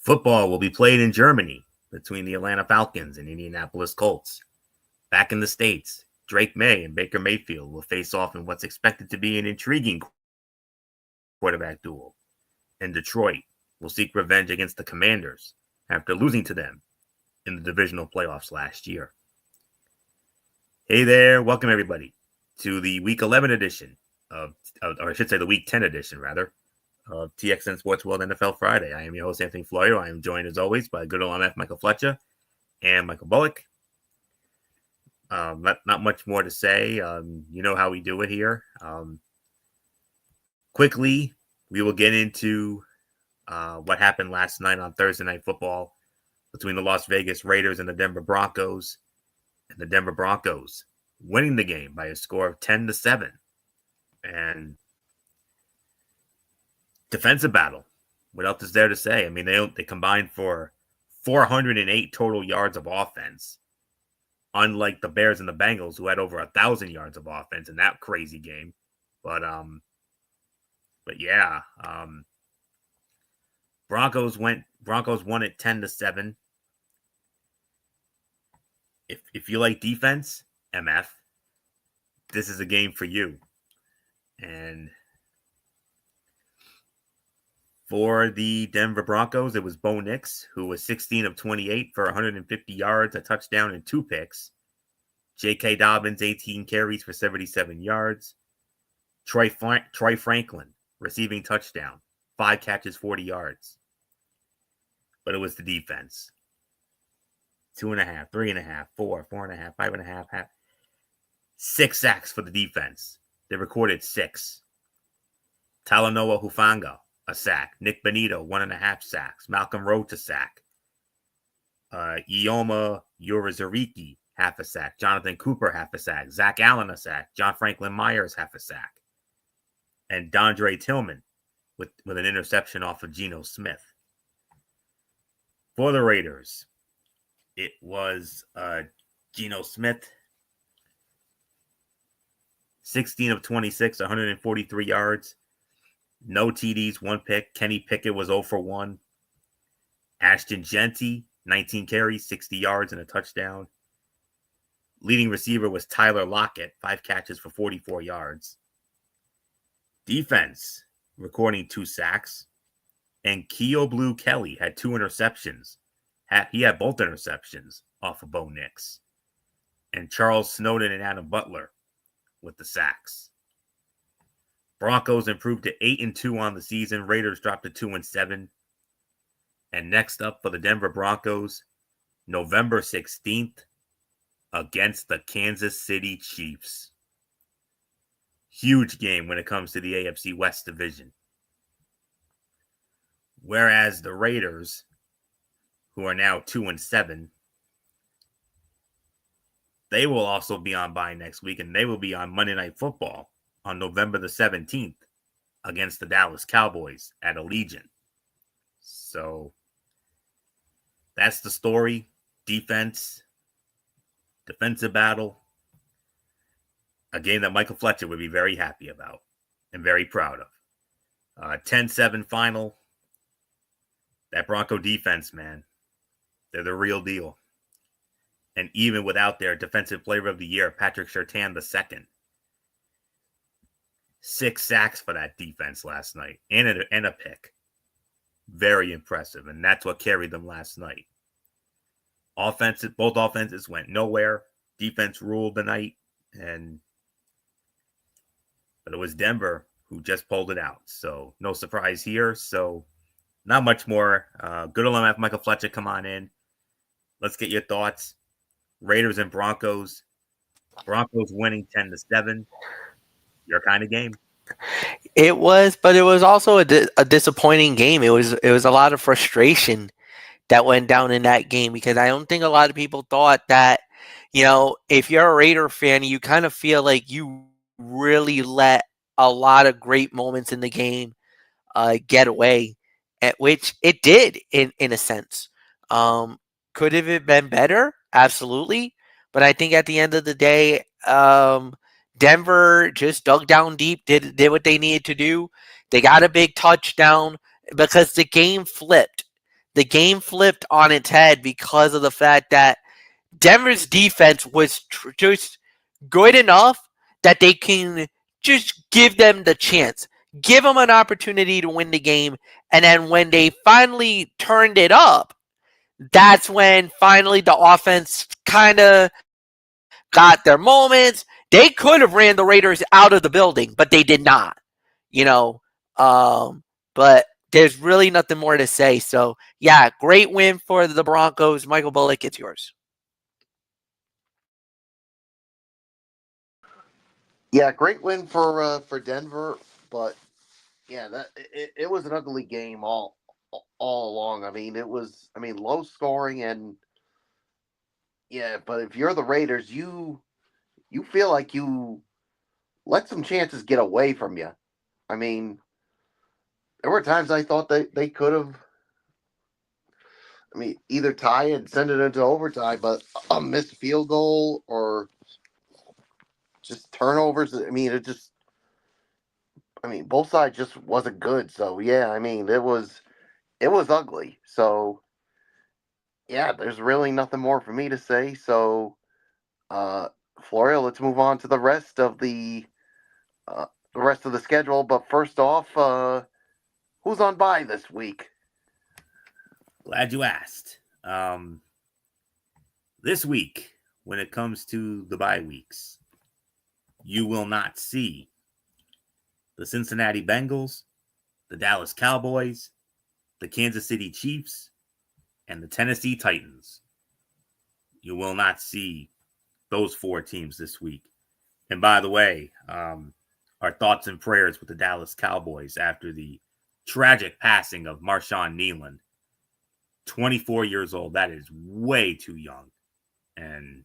Football will be played in Germany between the Atlanta Falcons and Indianapolis Colts. Back in the States, Drake May and Baker Mayfield will face off in what's expected to be an intriguing quarterback duel. And Detroit will seek revenge against the Commanders after losing to them in the divisional playoffs last year. Hey there, welcome everybody to the Week 11 edition or I should say the Week 10 edition, rather, of TXN Sports World NFL Friday. I am your host, Anthony Florio. I am joined, as always, by good old MF Michael Fletcher and Michael Bullock. Not much more to say. You know how we do it here. Quickly, we will get into what happened last night on Thursday Night Football between the Las Vegas Raiders and the Denver Broncos. And the Denver Broncos winning the game by a score of 10-7. And defensive battle. What else is there to say? I mean, they combined for 408 total yards of offense, unlike the Bears and the Bengals, who had over 1,000 yards of offense in that crazy game. But yeah, Broncos won it 10-7. If you like defense, MF, this is a game for you. And for the Denver Broncos, it was Bo Nix, who was 16 of 28 for 150 yards, a touchdown, and 2 picks. J.K. Dobbins, 18 carries for 77 yards. Troy Franklin, receiving touchdown, 5 catches, 40 yards. But it was the defense. 2.5, 3.5, 4, 4.5, 5.5, 6 sacks for the defense. They recorded 6. Talanoa Hufanga, a sack. Nick Benito, 1.5 sacks. Malcolm Roach, a sack. Ioma Urizariki, half a sack. Jonathan Cooper, half a sack. Zach Allen, a sack. John Franklin Myers, half a sack. And Dondre Tillman with an interception off of Geno Smith. For the Raiders, it was Geno Smith, 16 of 26, 143 yards. No TDs, 1 pick. Kenny Pickett was 0 for 1. Ashton Jeanty, 19 carries, 60 yards, and a touchdown. Leading receiver was Tyler Lockett, 5 catches for 44 yards. Defense, recording 2 sacks. And Keo Blue Kelly had 2 interceptions. He had both interceptions off of Bo Nix. And Charles Snowden and Adam Butler with the sacks. Broncos improved to 8-2 on the season. Raiders dropped to 2-7. And next up for the Denver Broncos, November 16th against the Kansas City Chiefs. Huge game when it comes to the AFC West division. Whereas the Raiders, who are now 2-7, they will also be on bye next week, and they will be on Monday Night Football on November the 17th against the Dallas Cowboys at Allegiant. So that's the story. Defensive battle. A game that Michael Fletcher would be very happy about and very proud of. 10-7 final. That Bronco defense, man, they're the real deal. And even without their Defensive Player of the Year, Patrick Surtain II, 6 sacks for that defense last night and a pick. Very impressive, and that's what carried them last night. Both offenses went nowhere. Defense ruled the night, but it was Denver who just pulled it out. So no surprise here. So not much more. Good old MF Michael Fletcher, come on in. Let's get your thoughts. Raiders and Broncos. Broncos winning 10-7. Your kind of game. It was, but it was also a disappointing game. It was a lot of frustration that went down in that game because I don't think a lot of people thought that, if you're a Raider fan, you kind of feel like you really let a lot of great moments in the game get away, at which it did in a sense. Could have it been better? Absolutely. But I think at the end of the day, Denver just dug down deep, did what they needed to do. They got a big touchdown because the game flipped. the game flipped on its head because of the fact that Denver's defense was just good enough that they can just give them the chance, give them an opportunity to win the game. And then when they finally turned it up, that's when finally the offense kind of got their moments. They could have ran the Raiders out of the building, but they did not, you know. But there's really nothing more to say. So, yeah, great win for the Broncos. Michael Bullock, it's yours. Yeah, great win for Denver, but yeah, it was an ugly game all along. I mean, it was low scoring and yeah, but if you're the Raiders, you feel like you let some chances get away from you. I mean, there were times I thought they could have either tie and send it into overtime, but a missed field goal or just turnovers. Both sides just wasn't good. So yeah, it was ugly. So yeah, there's really nothing more for me to say. So, uh, Florio, let's move on to uh, the rest of the schedule. But first off, who's on bye this week? Glad you asked. This week, when it comes to the bye weeks, you will not see the Cincinnati Bengals, the Dallas Cowboys, the Kansas City Chiefs, and the Tennessee Titans. You will not see those four teams this week. And by the way, our thoughts and prayers with the Dallas Cowboys after the tragic passing of Marshawn Nealon. 24 years old. That is way too young. And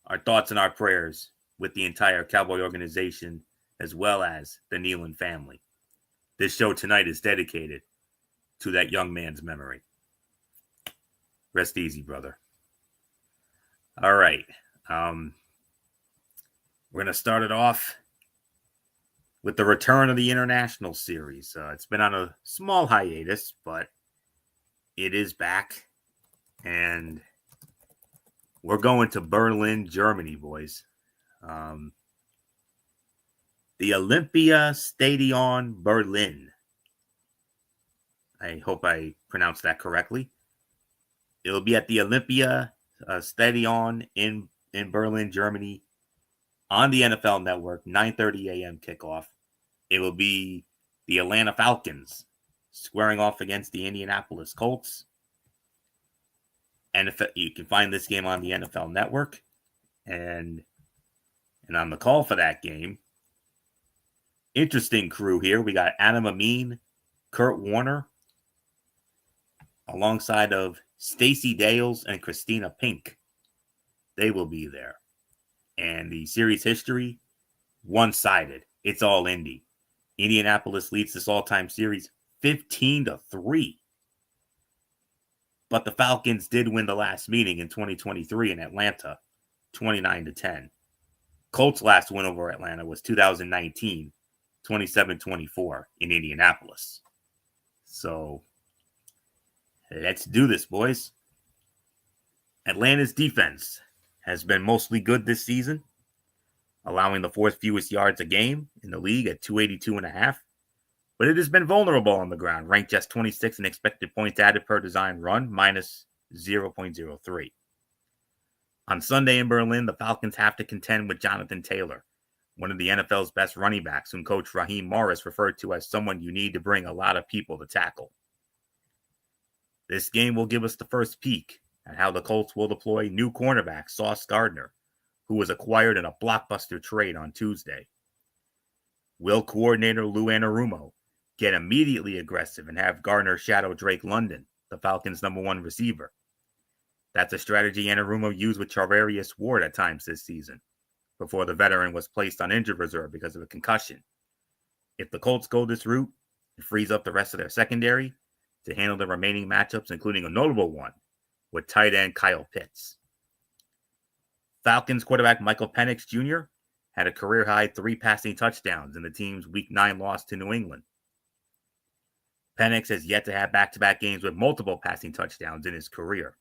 our thoughts and our prayers with the entire Cowboy organization as well as the Nealon family. This show tonight is dedicated to that young man's memory. Rest easy, brother. All right. We're going to start it off with the return of the international series. It's been on a small hiatus, but it is back. And we're going to Berlin, Germany, boys. The Olympia Stadion Berlin. I hope I pronounced that correctly. It'll be at the Olympia Stadion in Berlin, Germany, on the NFL Network, 9:30 a.m. kickoff. It will be the Atlanta Falcons squaring off against the Indianapolis Colts. And you can find this game on the NFL Network, and on the call for that game, interesting crew here. We got Adam Amin, Kurt Warner, alongside of Stacey Dales and Christina Pink. They will be there. And the series history, one-sided. It's all Indy. Indianapolis leads this all-time series 15-3. But the Falcons did win the last meeting in 2023 in Atlanta, 29-10. Colts' last win over Atlanta was 2019, 27-24 in Indianapolis. So let's do this, boys. Atlanta's defense has been mostly good this season, allowing the fourth fewest yards a game in the league at 282.5. But it has been vulnerable on the ground, ranked just 26 in expected points added per design run, minus 0.03. On Sunday in Berlin, the Falcons have to contend with Jonathan Taylor, one of the NFL's best running backs, whom Coach Raheem Morris referred to as someone you need to bring a lot of people to tackle. This game will give us the first peek at how the Colts will deploy new cornerback Sauce Gardner, who was acquired in a blockbuster trade on Tuesday. Will coordinator Lou Anarumo get immediately aggressive and have Gardner shadow Drake London, the Falcons' number one receiver? That's a strategy Anarumo used with Charvarius Ward at times this season, before the veteran was placed on injured reserve because of a concussion. If the Colts go this route, it frees up the rest of their secondary to handle the remaining matchups, including a notable one with tight end Kyle Pitts. Falcons quarterback Michael Penix Jr. had a career-high 3 passing touchdowns in the team's Week 9 loss to New England. Penix has yet to have back-to-back games with multiple passing touchdowns in his career.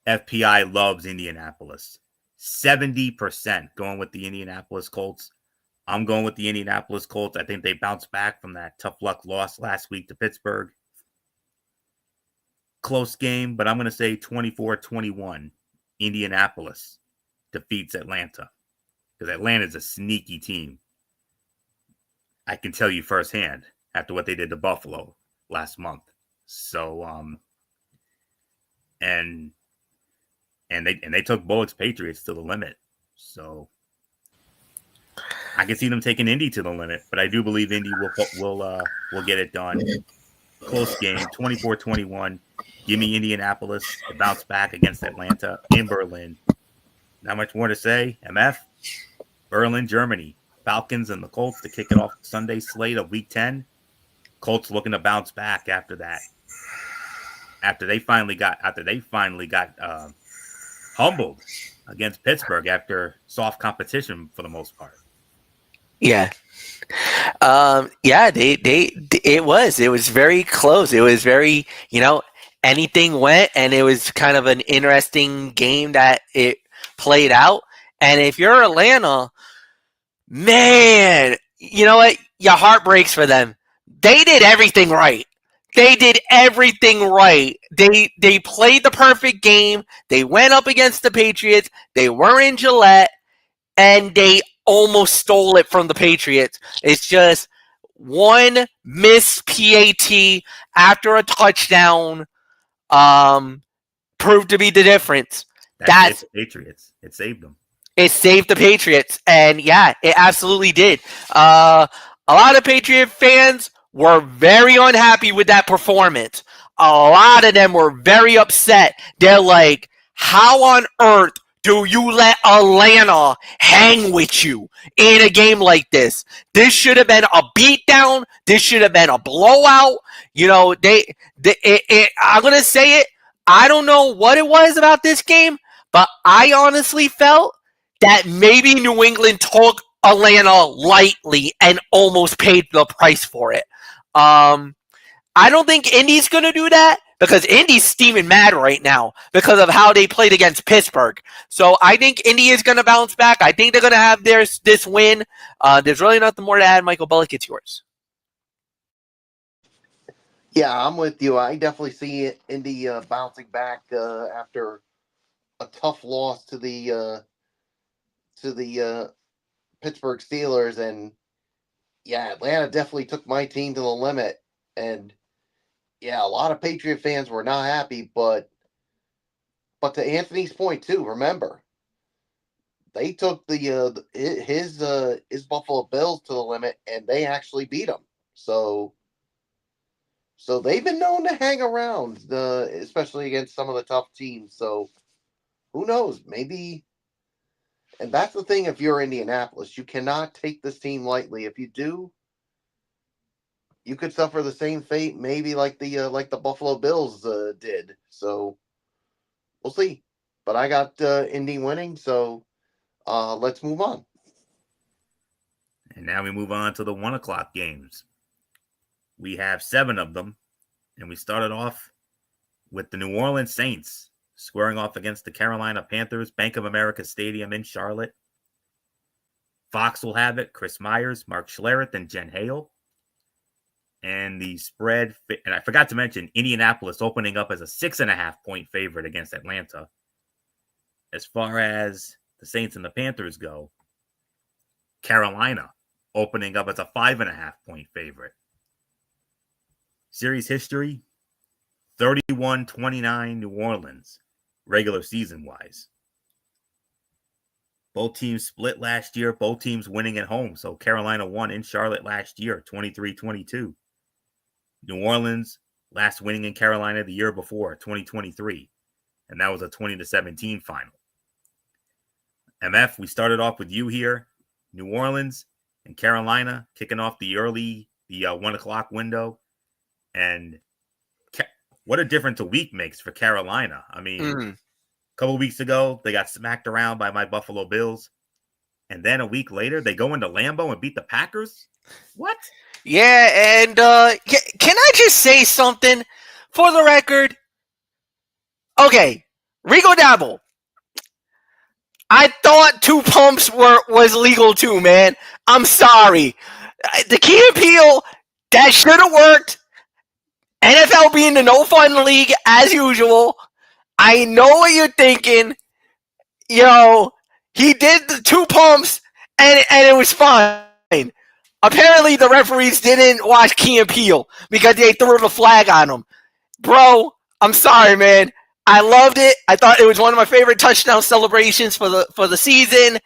FPI loves Indianapolis. 70% going with the Indianapolis Colts. I'm going with the Indianapolis Colts. I think they bounced back from that tough luck loss last week to Pittsburgh. Close game, but I'm going to say 24-21. Indianapolis defeats Atlanta. Because Atlanta's a sneaky team. I can tell you firsthand after what they did to Buffalo last month. So, and they took Bullock's Patriots to the limit. So I can see them taking Indy to the limit, but I do believe Indy will get it done. Close game, 24-21. Give me Indianapolis to bounce back against Atlanta in Berlin. Not much more to say. MF, Berlin, Germany. Falcons and the Colts to kick it off Sunday slate of Week 10. Colts looking to bounce back after that. After they finally got humbled against Pittsburgh after soft competition for the most part. Yeah. It was very close. It was very, anything went, and it was kind of an interesting game that it played out. And if you're Atlanta, man, you know what? Your heart breaks for them. They did everything right. They played the perfect game. They went up against the Patriots. They were in Gillette, and they almost stole it from the Patriots. It's just one missed PAT after a touchdown proved to be the difference. That's the Patriots. It saved them. It saved the Patriots, and yeah, it absolutely did. A lot of Patriot fans were very unhappy with that performance. A lot of them were very upset. They're like, how on earth do you let Atlanta hang with you in a game like this? This should have been a beatdown. This should have been a blowout. I'm going to say it. I don't know what it was about this game, but I honestly felt that maybe New England took Atlanta lightly and almost paid the price for it. I don't think Indy's going to do that because Indy's steaming mad right now because of how they played against Pittsburgh. So I think Indy is going to bounce back. I think they're going to have this win. There's really nothing more to add. Michael Bullock, it's yours. Yeah, I'm with you. I definitely see Indy bouncing back after a tough loss to the Pittsburgh Steelers, and yeah, Atlanta definitely took my team to the limit, and yeah, a lot of Patriot fans were not happy, but to Anthony's point too, remember they took his Buffalo Bills to the limit, and they actually beat them. So they've been known to hang around, especially against some of the tough teams. So who knows? Maybe. And that's the thing, if you're Indianapolis, you cannot take this team lightly. If you do, you could suffer the same fate, maybe like the Buffalo Bills did. So we'll see. But I got Indy winning, so let's move on. And now we move on to the 1 o'clock games. We have 7 of them, and we started off with the New Orleans Saints squaring off against the Carolina Panthers, Bank of America Stadium in Charlotte. Fox will have it. Chris Myers, Mark Schlereth, and Jen Hale. And the spread, and I forgot to mention, Indianapolis opening up as a 6.5-point favorite against Atlanta. As far as the Saints and the Panthers go, Carolina opening up as a 5.5-point favorite. Series history, 31-29 New Orleans, regular season-wise. Both teams split last year, both teams winning at home. So Carolina won in Charlotte last year, 23-22. New Orleans last winning in Carolina the year before, 2023. And that was a 20-17 final. MF, we started off with you here. New Orleans and Carolina kicking off the 1 o'clock window. And what a difference a week makes for Carolina. I mean, a couple of weeks ago, they got smacked around by my Buffalo Bills. And then a week later, they go into Lambeau and beat the Packers? What? Yeah, and can I just say something for the record? Okay, Rico Dabble. I thought two pumps was legal too, man. I'm sorry. The key appeal that should have worked. NFL being the no fun league as usual. I know what you're thinking. He did the two pumps and it was fine. Apparently, the referees didn't watch Key and Peele because they threw the flag on him. Bro, I'm sorry, man. I loved it. I thought it was one of my favorite touchdown celebrations for the season.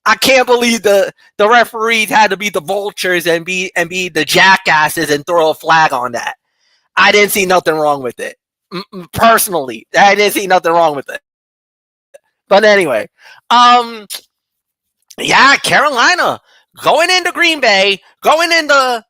I can't believe the referees had to be the vultures and be the jackasses and throw a flag on that. I didn't see nothing wrong with it. Personally, I didn't see nothing wrong with it. But anyway, yeah, Carolina going into Green Bay, going into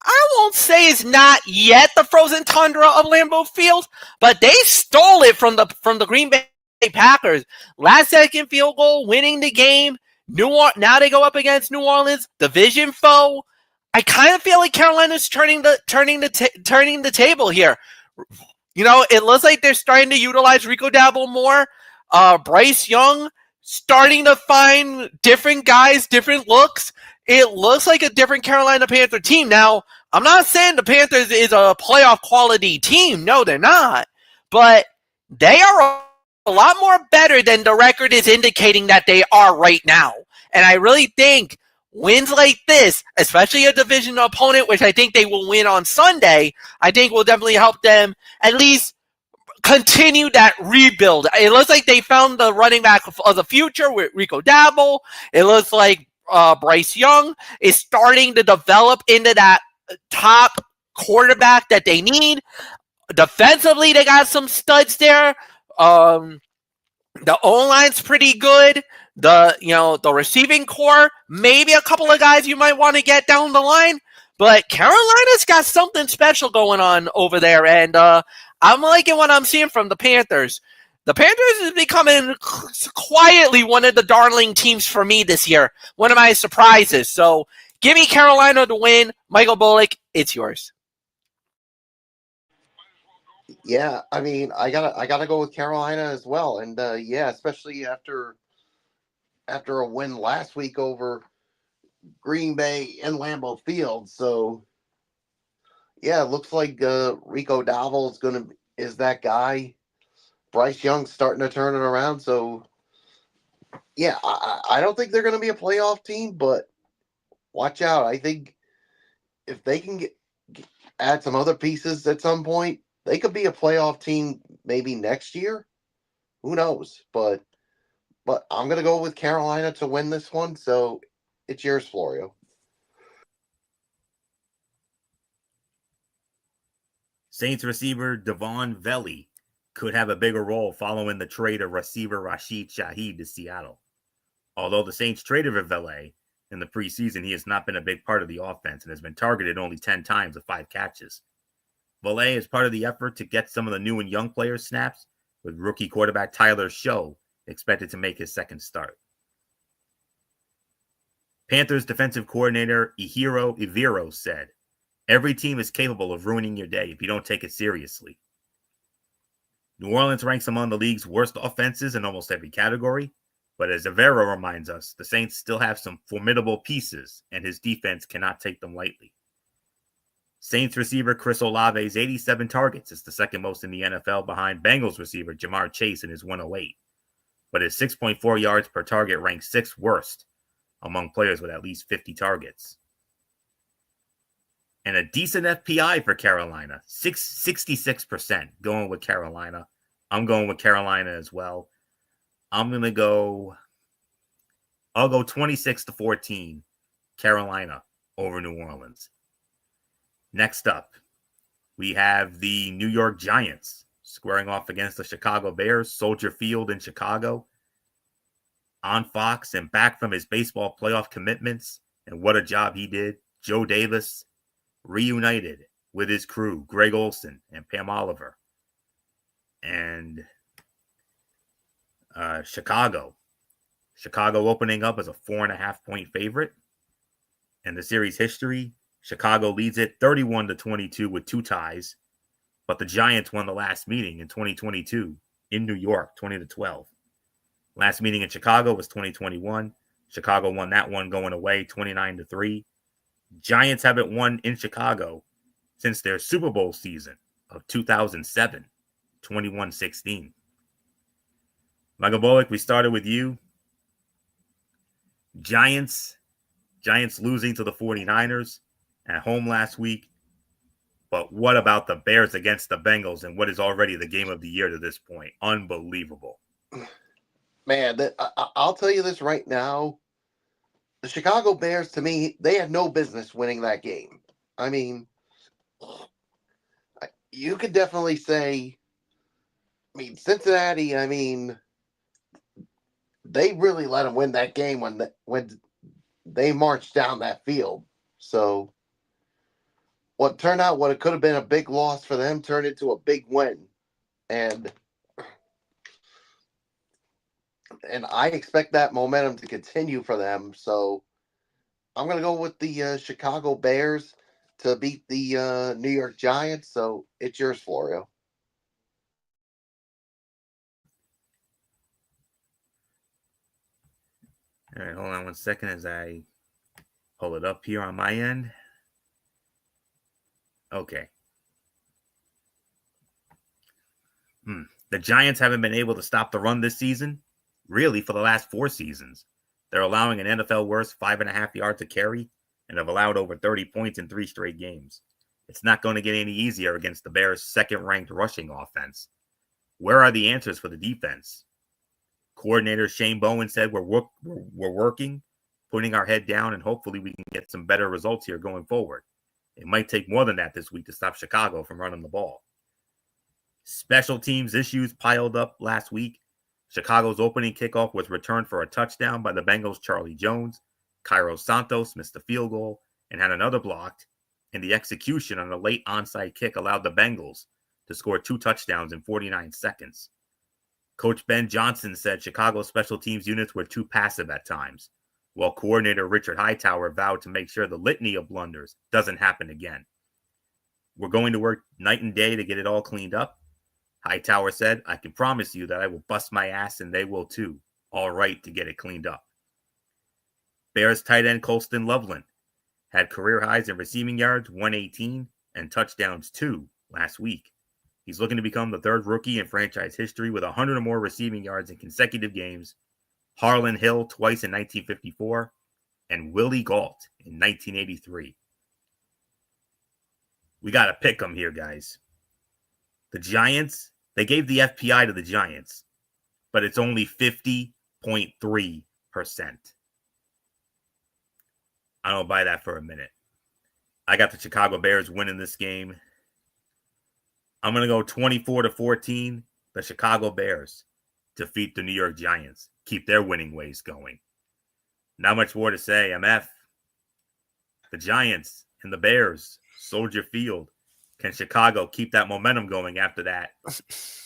I won't say it's not yet the frozen tundra of Lambeau Field, but they stole it from the Green Bay Packers. Last second field goal, winning the game. Now they go up against New Orleans, division foe. I kind of feel like Carolina's turning the table here. It looks like they're starting to utilize Rico Dabble more. Bryce Young starting to find different guys, different looks. It looks like a different Carolina Panther team. Now, I'm not saying the Panthers is a playoff quality team. No, they're not. But they are a lot more better than the record is indicating that they are right now. And I really think wins like this, especially a division opponent, which I think they will win on Sunday, I think will definitely help them at least continue that rebuild. It looks like they found the running back of the future with Rico Dabble. It looks like Bryce Young is starting to develop into that top quarterback that they need. Defensively, they got some studs there. The O-line's pretty good. The receiving core, maybe a couple of guys you might want to get down the line. But Carolina's got something special going on over there, and I'm liking what I'm seeing from the Panthers. The Panthers is becoming quietly one of the darling teams for me this year. One of my surprises. So give me Carolina to win. Michael Bullock, it's yours. Yeah, I mean, I gotta go with Carolina as well, and yeah, especially after a win last week over Green Bay and Lambeau Field. So yeah, it looks like Rico Dabble is that guy. Bryce Young's starting to turn it around. So yeah, I don't think they're gonna be a playoff team, but watch out. I think if they can add some other pieces at some point, they could be a playoff team maybe next year. Who knows? But I'm gonna go with Carolina to win this one. So it's yours, Florio. Saints receiver Devon Velley could have a bigger role following the trade of receiver Rashid Shaheed to Seattle. Although the Saints traded for Velley in the preseason, he has not been a big part of the offense and has been targeted only 10 times with 5 catches. Velley is part of the effort to get some of the new and young players snaps, with rookie quarterback Tyler Show expected to make his second start. Panthers defensive coordinator Ihiro Iviro said, "Every team is capable of ruining your day if you don't take it seriously." New Orleans ranks among the league's worst offenses in almost every category, but as Ivero reminds us, the Saints still have some formidable pieces, and his defense cannot take them lightly. Saints receiver Chris Olave's 87 targets is the second most in the NFL behind Bengals receiver Jamar Chase in his 108, but his 6.4 yards per target ranks 6th worst among players with at least 50 targets. And a decent FPI for Carolina, 66% going with Carolina. I'm going with Carolina as well. I'll go 26-14 Carolina over New Orleans. Next up, we have the New York Giants squaring off against the Chicago Bears, Soldier Field in Chicago. On Fox and back from his baseball playoff commitments, and what a job he did, Joe Davis reunited with his crew, Greg Olson and Pam Oliver. And Chicago opening up as a 4.5-point favorite. And the series history, Chicago leads it 31-22 with 2 ties, but the Giants won the last meeting in 2022 in New York, 20-12. Last meeting in Chicago was 2021. Chicago won that one going away 29-3. Giants haven't won in Chicago since their Super Bowl season of 2007, 21-16. Michael Bullock, we started with you. Giants losing to the 49ers at home last week. But what about the Bears against the Bengals and what is already the game of the year to this point? Unbelievable. Man, I'll tell you this right now. The Chicago Bears, to me, they had no business winning that game. I mean, you could definitely say, Cincinnati, they really let them win that game when they marched down that field. So what it could have been a big loss for them turned into a big win. And I expect that momentum to continue for them. So I'm going to go with the Chicago Bears to beat the New York Giants. So it's yours, Florio. All right, hold on one second as I pull it up here on my end. Okay. The Giants haven't been able to stop the run this season, really, for the last 4 seasons. They're allowing an NFL worst 5.5 yards a carry and have allowed over 30 points in 3 straight games. It's not going to get any easier against the Bears' second-ranked rushing offense. Where are the answers for the defense? Coordinator Shane Bowen said we're working, putting our head down, and hopefully we can get some better results here going forward. It might take more than that this week to stop Chicago from running the ball. Special teams issues piled up last week. Chicago's opening kickoff was returned for a touchdown by the Bengals' Charlie Jones. Cairo Santos missed the field goal and had another blocked, and the execution on a late onside kick allowed the Bengals to score 2 touchdowns in 49 seconds. Coach Ben Johnson said Chicago's special teams units were too passive at times, while coordinator Richard Hightower vowed to make sure the litany of blunders doesn't happen again. We're going to work night and day to get it all cleaned up. Hightower said, I can promise you that I will bust my ass and they will too. All right to get it cleaned up. Bears tight end Colston Loveland had career highs in receiving yards, 118, and touchdowns 2 last week. He's looking to become the 3rd rookie in franchise history with 100 or more receiving yards in consecutive games. Harlan Hill twice in 1954 and Willie Gault in 1983. We got to pick them here, guys. The Giants, they gave the FPI to the Giants, but it's only 50.3%. I don't buy that for a minute. I got the Chicago Bears winning this game. I'm going to go 24-14. The Chicago Bears defeat the New York Giants. Keep their winning ways going. Not much more to say. MF. The Giants and the Bears, Soldier Field. Can Chicago keep that momentum going after that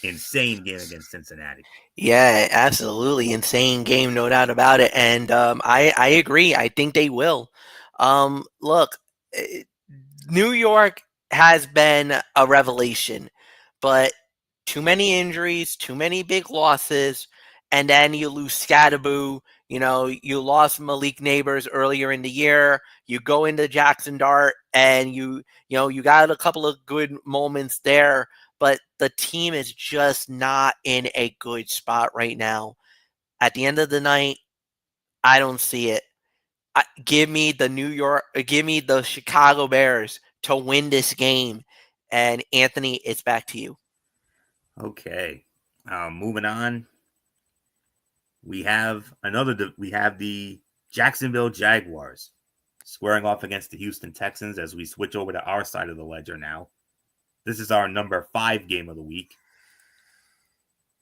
insane game against Cincinnati? Yeah, absolutely. Insane game, no doubt about it. And I agree. I think they will. Look, New York has been a revelation, but too many injuries, too many big losses, and then you lose Scatterboo. You lost Malik Neighbors earlier in the year. You go into Jackson Dart, and you got a couple of good moments there, but the team is just not in a good spot right now. At the end of the night, I don't see it. Give me the Chicago Bears to win this game. And Anthony, it's back to you. Okay. Moving on. We have the Jacksonville Jaguars squaring off against the Houston Texans as we switch over to our side of the ledger now. This is our number 5 game of the week.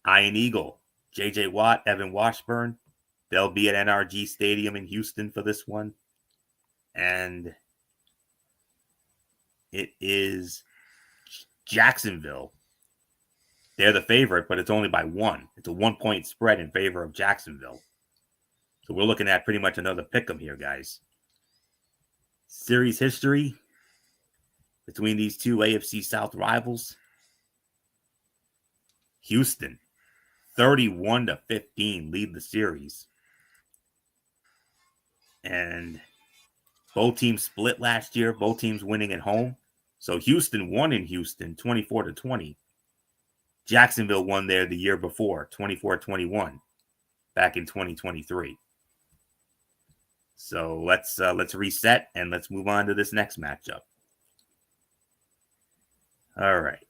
Iron Eagle, J.J. Watt, Evan Washburn. They'll be at NRG Stadium in Houston for this one. And it is Jacksonville. They're the favorite, but it's only by 1. It's a 1-point spread in favor of Jacksonville. So we're looking at pretty much another pick 'em here, guys. Series history, between these two AFC South rivals. Houston, 31-15, lead the series. And both teams split last year, both teams winning at home. So Houston won in Houston, 24-20. Jacksonville won there the year before, 24-21, back in 2023. So let's reset and let's move on to this next matchup. All right.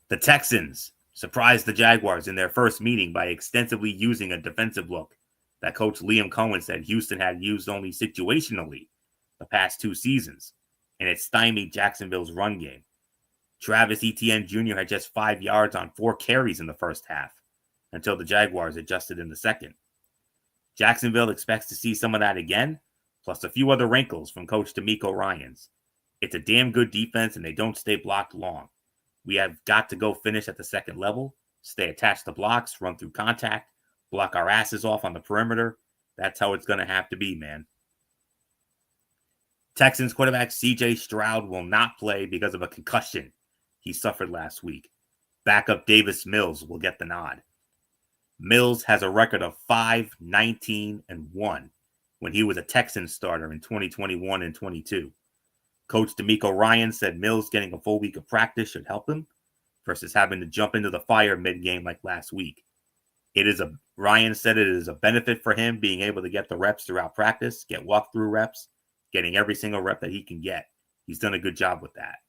The Texans surprised the Jaguars in their first meeting by extensively using a defensive look that Coach Liam Cohen said Houston had used only situationally the past 2 seasons, and it stymied Jacksonville's run game. Travis Etienne Jr. had just 5 yards on 4 carries in the first half until the Jaguars adjusted in the second. Jacksonville expects to see some of that again, plus a few other wrinkles from Coach DeMeco Ryans. It's a damn good defense, and they don't stay blocked long. We have got to go finish at the second level, stay attached to blocks, run through contact, block our asses off on the perimeter. That's how it's going to have to be, man. Texans quarterback C.J. Stroud will not play because of a concussion he suffered last week. Backup Davis Mills will get the nod. Mills has a record of 5-19-1 when he was a Texans starter in 2021 and 22. Coach DeMeco Ryans said Mills getting a full week of practice should help him versus having to jump into the fire mid-game like last week. Ryan said it is a benefit for him being able to get the reps throughout practice, get walkthrough reps, getting every single rep that he can get. He's done a good job with that.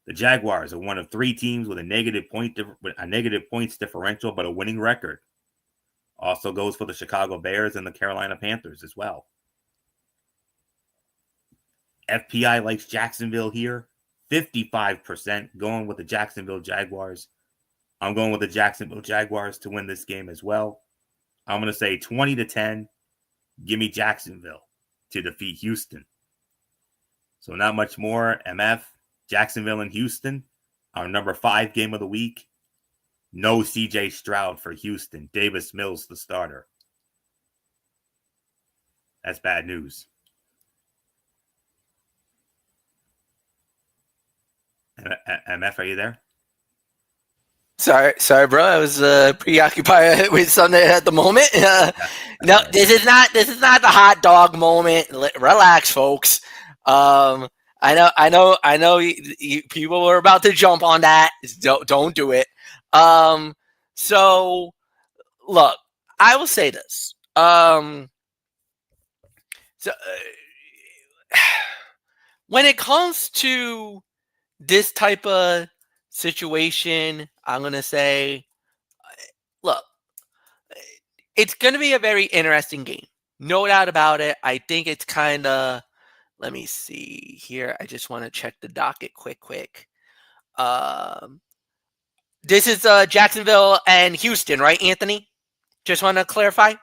The Jaguars are one of 3 teams with a negative points differential, but a winning record. Also goes for the Chicago Bears and the Carolina Panthers as well. FPI likes Jacksonville here. 55% going with the Jacksonville Jaguars. I'm going with the Jacksonville Jaguars to win this game as well. I'm going to say 20-10. Give me Jacksonville to defeat Houston. So not much more. MF, Jacksonville and Houston, our number 5 game of the week. No C.J. Stroud for Houston. Davis Mills, the starter. That's bad news. MF, are you there? Sorry, bro. I was preoccupied with something at the moment. No, this is not the hot dog moment. Relax, folks. I know. People are about to jump on that. Don't do it. So look, I will say this. When it comes to this type of situation, I'm going to say, look, it's going to be a very interesting game. No doubt about it. I think it's kind of, let me see here. I just want to check the docket quick. This is Jacksonville and Houston, right, Anthony? Just want to clarify.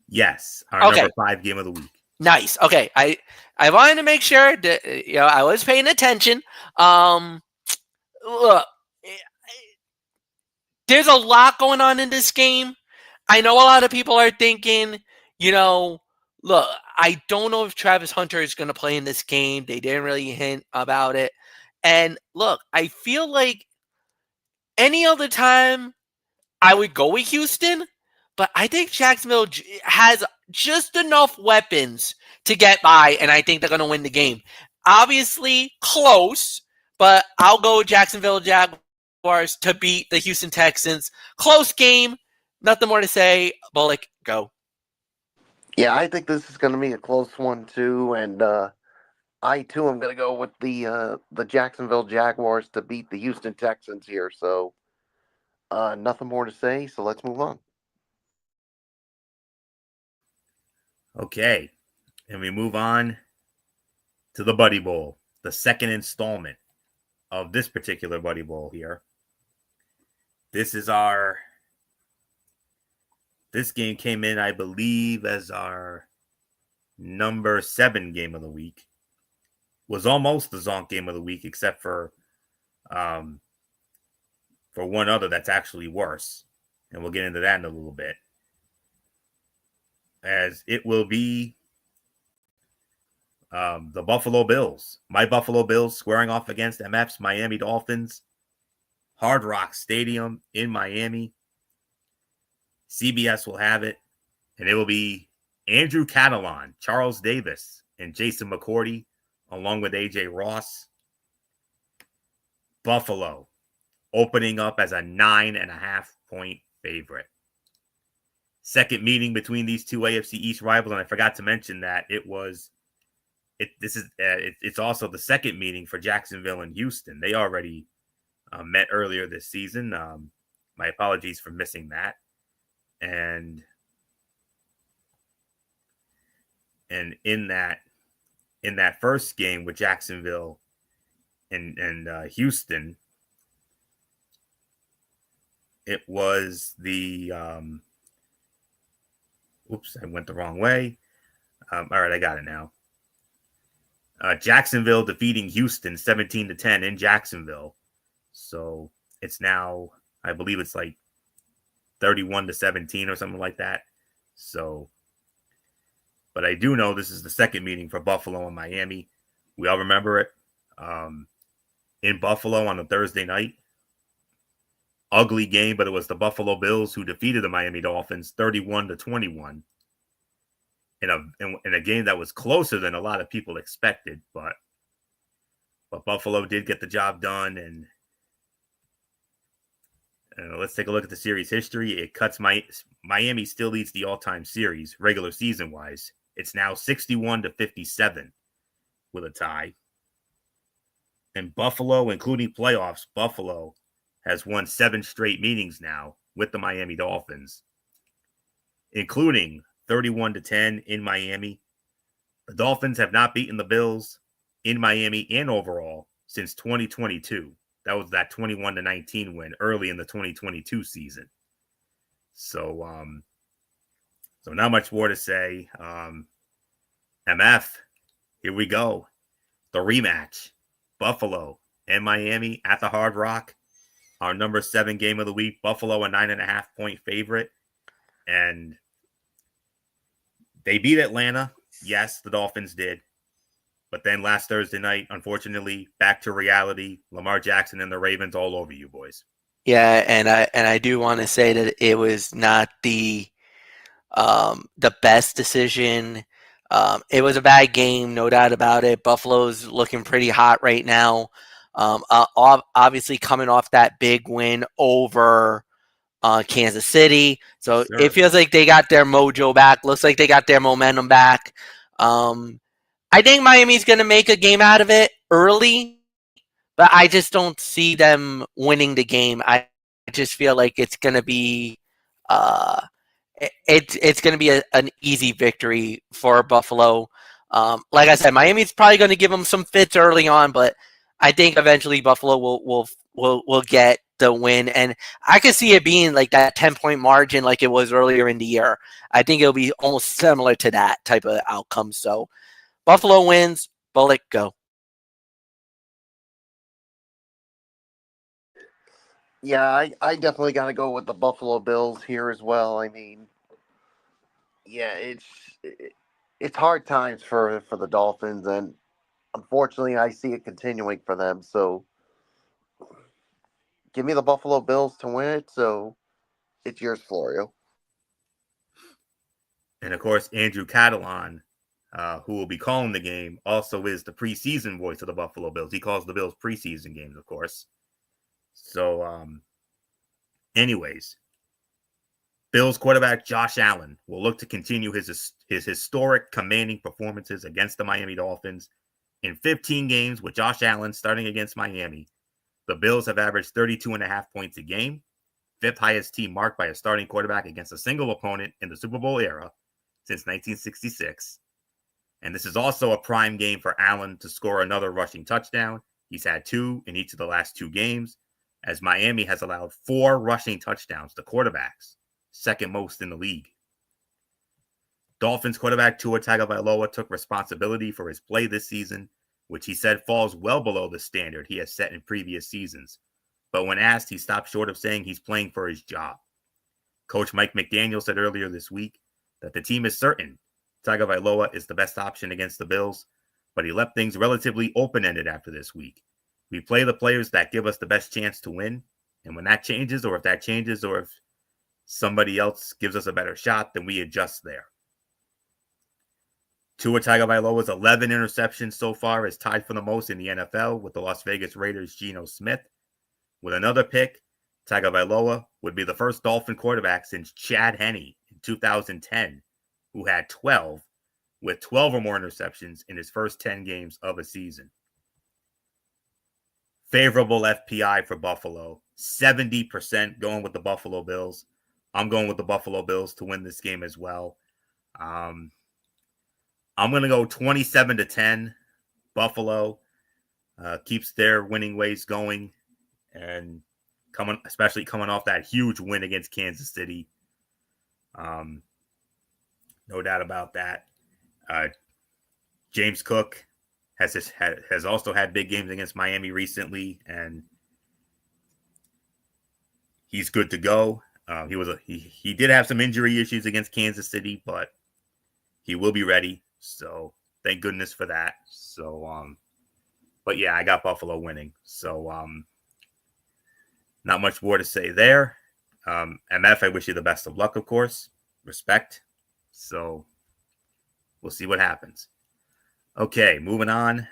Yes, our number 5 game of the week. Nice. Okay, I wanted to make sure that I was paying attention. Look, there's a lot going on in this game. I know a lot of people are thinking, look, I don't know if Travis Hunter is going to play in this game. They didn't really hint about it. And look, I feel like any other time I would go with Houston, but I think Jacksonville has just enough weapons to get by, and I think they're going to win the game. Obviously, close, but I'll go Jacksonville Jaguars to beat the Houston Texans. Close game. Nothing more to say. Bullock, go. Yeah, I think this is going to be a close one, too, and I, too, am going to go with the Jacksonville Jaguars to beat the Houston Texans here, so nothing more to say, so let's move on. Okay, and we move on to the Buddy Bowl, the second installment of this particular Buddy Bowl here. This game came in, I believe, as our number 7 game of the week. Was almost the Zonk game of the week, except for one other that's actually worse. And we'll get into that in a little bit. As it will be The Buffalo Bills. My Buffalo Bills squaring off against MF's Miami Dolphins. Hard Rock Stadium in Miami. CBS will have it, and it will be Andrew Catalon, Charles Davis, and Jason McCourty, along with AJ Ross. Buffalo opening up as a 9.5-point favorite. Second meeting between these two AFC East rivals, and I forgot to mention that it's also the second meeting for Jacksonville and Houston. They already met earlier this season. My apologies for missing that. And in that first game with Jacksonville and Houston, it was the oops, I went the wrong way. All right, I got it now. Jacksonville defeating Houston 17-10 in Jacksonville. So it's now, I believe it's like 31-17 or something like that. So, but I do know this is the second meeting for Buffalo and Miami. We all remember it. In Buffalo on a Thursday night. Ugly game, but it was the Buffalo Bills who defeated the Miami Dolphins 31-21 in a game that was closer than a lot of people expected, but Buffalo did get the job done. And let's take a look at the series history. It cuts Miami still leads the all-time series regular season wise. It's now 61-57 with a tie. And Buffalo, including playoffs, Buffalo has won 7 straight meetings now with the Miami Dolphins, including 31-10 in Miami. The Dolphins have not beaten the Bills in Miami and overall since 2022. That was that 21-19 win early in the 2022 season. So not much more to say. MF, here we go. The rematch. Buffalo and Miami at the Hard Rock. Our number 7 game of the week. Buffalo, a 9.5-point favorite. And they beat Atlanta. Yes, the Dolphins did. But then last Thursday night, unfortunately, back to reality. Lamar Jackson and the Ravens all over you boys. Yeah, and I do want to say that it was not the best decision. It was a bad game, no doubt about it. Buffalo's looking pretty hot right now. Obviously coming off that big win over Kansas City. So it feels like they got their mojo back. Looks like they got their momentum back. I think Miami's going to make a game out of it early, but I just don't see them winning the game. I just feel like it's going to be it's going to be an easy victory for Buffalo. Like I said, Miami's probably going to give them some fits early on, but I think eventually Buffalo will get the win, and I could see it being like that 10-point margin like it was earlier in the year. I think it'll be almost similar to that type of outcome. So Buffalo wins. Bullet, go. Yeah, I definitely got to go with the Buffalo Bills here as well. I mean, yeah, it's hard times for the Dolphins, and unfortunately, I see it continuing for them. So, give me the Buffalo Bills to win it. So, it's yours, Florio. And of course, Andrew Catalon, who will be calling the game, also is the preseason voice of the Buffalo Bills. He calls the Bills preseason games, of course. So, anyways, Bills quarterback Josh Allen will look to continue his historic commanding performances against the Miami Dolphins. In 15 games with Josh Allen starting against Miami, the Bills have averaged 32.5 points a game, 5th highest team marked by a starting quarterback against a single opponent in the Super Bowl era since 1966. And this is also a prime game for Allen to score another rushing touchdown. He's had 2 in each of the last 2 games, as Miami has allowed 4 rushing touchdowns to quarterbacks, second most in the league. Dolphins quarterback Tua Tagovailoa took responsibility for his play this season, which he said falls well below the standard he has set in previous seasons. But when asked, he stopped short of saying he's playing for his job. Coach Mike McDaniel said earlier this week that the team is certain Tagovailoa is the best option against the Bills, but he left things relatively open-ended after this week. We play the players that give us the best chance to win, and when that changes, or if somebody else gives us a better shot, then we adjust there. Tua Tagovailoa's 11 interceptions so far is tied for the most in the NFL with the Las Vegas Raiders' Geno Smith. With another pick, Tagovailoa would be the first Dolphin quarterback since Chad Henne in 2010, who had 12, with 12 or more interceptions in his first 10 games of a season. Favorable FPI for Buffalo, 70% going with the Buffalo Bills. I'm going with the Buffalo Bills to win this game as well. I'm going to go 27-10. Buffalo keeps their winning ways going, and especially coming off that huge win against Kansas City. No doubt about that. James Cook has also had big games against Miami recently, and he's good to go. He did have some injury issues against Kansas City, but he will be ready. So thank goodness for that. So, but yeah, I got Buffalo winning. So, not much more to say there. MF, I wish you the best of luck, of course. Respect. So we'll see what happens. Okay, moving on.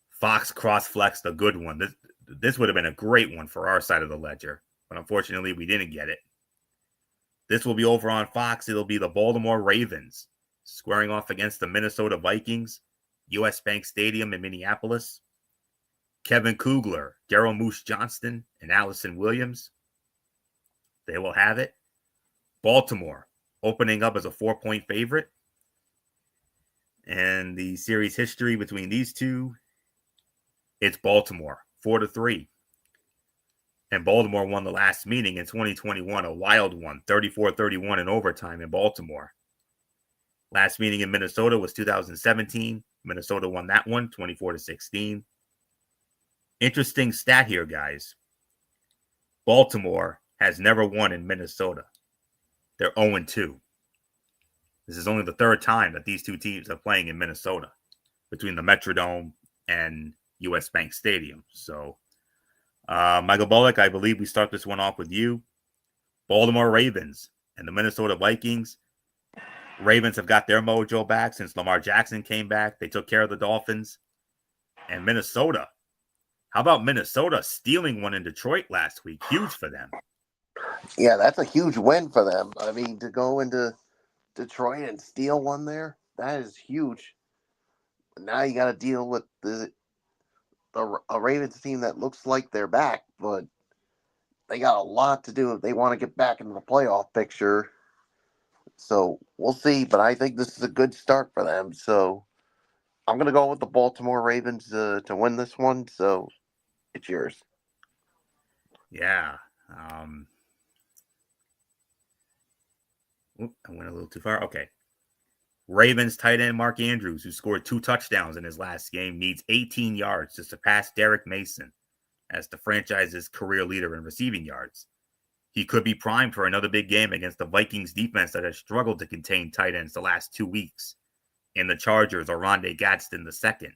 Fox cross-flexed a good one. This would have been a great one for our side of the ledger, but unfortunately we didn't get it. This will be over on Fox. It'll be the Baltimore Ravens squaring off against the Minnesota Vikings, US Bank Stadium in Minneapolis. Kevin Kugler, Daryl Moose Johnston, and Allison Williams. They will have it. Baltimore opening up as a 4-point favorite. And the series history between these two, it's Baltimore, 4-3. And Baltimore won the last meeting in 2021, a wild one, 34-31 in overtime in Baltimore. Last meeting in Minnesota was 2017. Minnesota won that one, 24-16. Interesting stat here, guys. Baltimore has never won in Minnesota. They're 0-2. This is only the third time that these two teams are playing in Minnesota between the Metrodome and US Bank Stadium. So, Michael Bullock, I believe we start this one off with you. Baltimore Ravens and the Minnesota Vikings. Ravens have got their mojo back since Lamar Jackson came back. They took care of the Dolphins. And Minnesota. How about Minnesota stealing one in Detroit last week? Huge for them. Yeah, that's a huge win for them. I mean, to go into Detroit and steal one there, that is huge. Now you got to deal with a Ravens team that looks like they're back, but they got a lot to do if they want to get back into the playoff picture. So we'll see, but I think this is a good start for them. So I'm going to go with the Baltimore Ravens to win this one. So it's yours. Yeah. I went a little too far. Okay. Ravens tight end Mark Andrews, who scored 2 touchdowns in his last game, needs 18 yards to surpass Derek Mason as the franchise's career leader in receiving yards. He could be primed for another big game against the Vikings defense that has struggled to contain tight ends the last 2 weeks. In the Chargers, Oronde Gadsden II,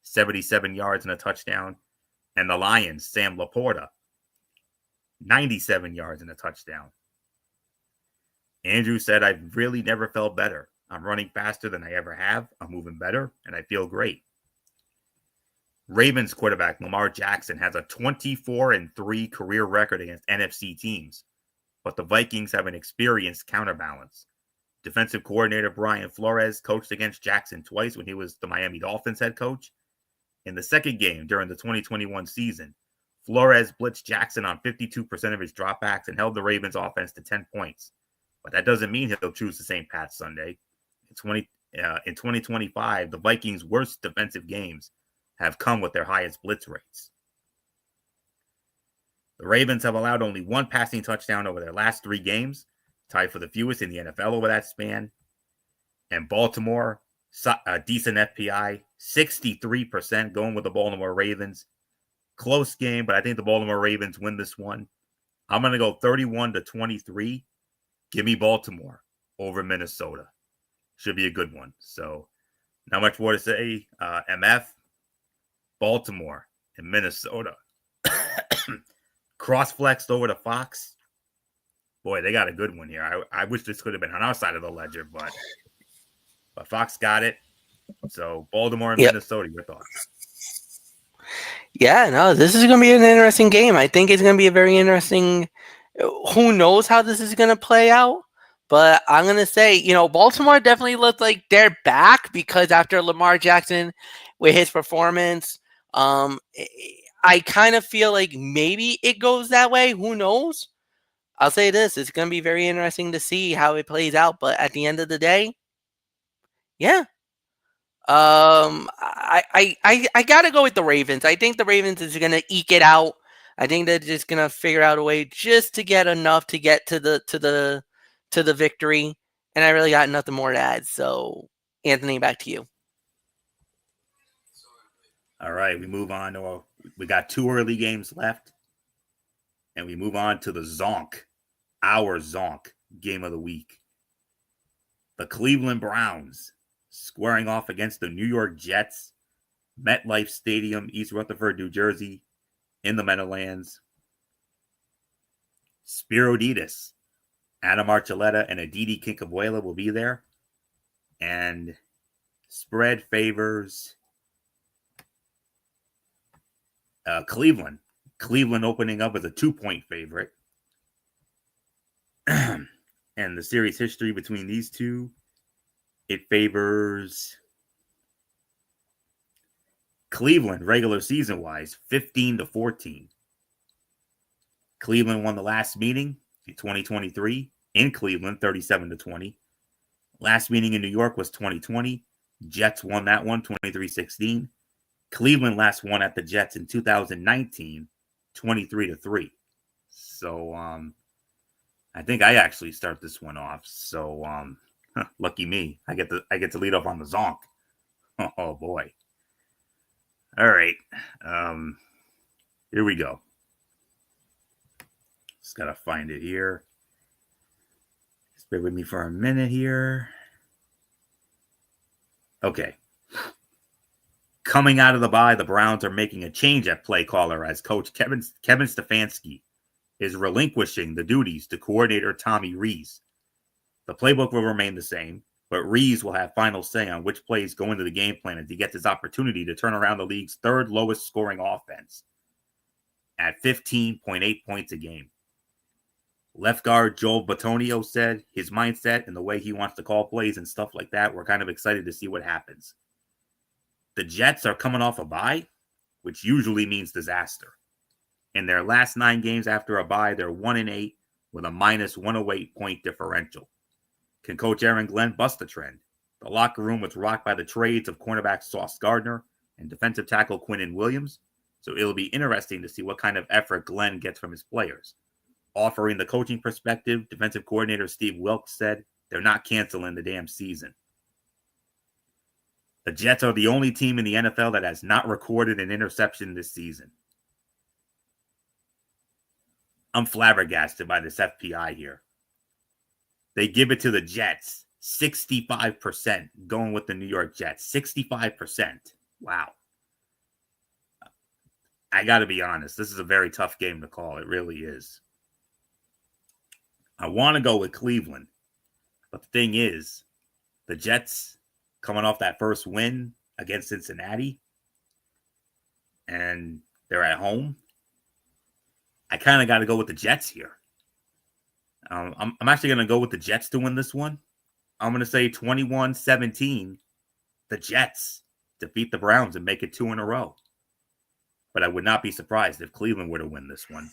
77 yards and a touchdown. And the Lions, Sam Laporta, 97 yards and a touchdown. Andrew said, I've really never felt better. I'm running faster than I ever have. I'm moving better, and I feel great. Ravens quarterback Lamar Jackson has a 24-3 career record against NFC teams, but the Vikings have an experienced counterbalance. Defensive coordinator Brian Flores coached against Jackson twice when he was the Miami Dolphins head coach. In the second game during the 2021 season, Flores blitzed Jackson on 52% of his dropbacks and held the Ravens offense to 10 points. But that doesn't mean he'll choose the same path Sunday. In 2025, the Vikings' worst defensive games have come with their highest blitz rates. The Ravens have allowed only 1 passing touchdown over their last 3 games, tied for the fewest in the NFL over that span. And Baltimore, a decent FPI, 63% going with the Baltimore Ravens. Close game, but I think the Baltimore Ravens win this one. I'm going to go 31-23. Give me Baltimore over Minnesota. Should be a good one. So Not much more to say. MF, Baltimore, and Minnesota. Cross-flexed over to Fox. Boy, they got a good one here. I wish this could have been on our side of the ledger, but Fox got it. So Baltimore and Minnesota, your thoughts? Yeah, no, this is going to be an interesting game. I think it's going to be a very interesting. Who knows how this is going to play out? But I'm going to say, Baltimore definitely looked like they're back because after Lamar Jackson with his performance, I kind of feel like maybe it goes that way. Who knows? I'll say this: it's going to be very interesting to see how it plays out. But at the end of the day, yeah, I gotta go with the Ravens. I think the Ravens is gonna eke it out. I think they're just gonna figure out a way just to get enough to get to the victory. And I really got nothing more to add. So, Anthony, back to you. All right, we move on to we got 2 early games left, and we move on to the our Zonk game of the week. The Cleveland Browns squaring off against the New York Jets, MetLife Stadium, East Rutherford, New Jersey, in the Meadowlands. Spiro Ditas, Adam Archuleta, and Aditi Kinkavuela will be there. And spread favors Cleveland. Cleveland opening up as a 2-point favorite. And the series history between these two, it favors Cleveland regular season wise 15-14. Cleveland won the last meeting in 2023 in Cleveland 37-20. Last meeting in New York was 2020. Jets won that one 23-16. Cleveland last won at the Jets in 2019 23-3. So I think I actually start this one off. So lucky me. I get to lead off on the Zonk. Oh boy. All right. Here we go. Just gotta find it here. Just bear with me for a minute here. Okay. Coming out of the bye, the Browns are making a change at play caller as coach Kevin Stefanski is relinquishing the duties to coordinator Tommy Rees. The playbook will remain the same, but Rees will have final say on which plays go into the game plan as he gets his opportunity to turn around the league's 3rd lowest scoring offense at 15.8 points a game. Left guard Joel Batonio said his mindset and the way he wants to call plays and stuff like that, we're kind of excited to see what happens. The Jets are coming off a bye, which usually means disaster. In their last 9 games after a bye, they're 1-8 with a minus 108 point differential. Can Coach Aaron Glenn bust the trend? The locker room was rocked by the trades of cornerback Sauce Gardner and defensive tackle Quinnen Williams, so it'll be interesting to see what kind of effort Glenn gets from his players. Offering the coaching perspective, defensive coordinator Steve Wilks said they're not canceling the damn season. The Jets are the only team in the NFL that has not recorded an interception this season. I'm flabbergasted by this FPI here. They give it to the Jets, 65%, going with the New York Jets, 65%. Wow. I got to be honest, this is a very tough game to call. It really is. I want to go with Cleveland, but the thing is, the Jets coming off that first win against Cincinnati, and they're at home. I kind of got to go with the Jets here. I'm actually going to go with the Jets to win this one. I'm going to say 21-17. The Jets defeat the Browns and make it 2 in a row. But I would not be surprised if Cleveland were to win this one.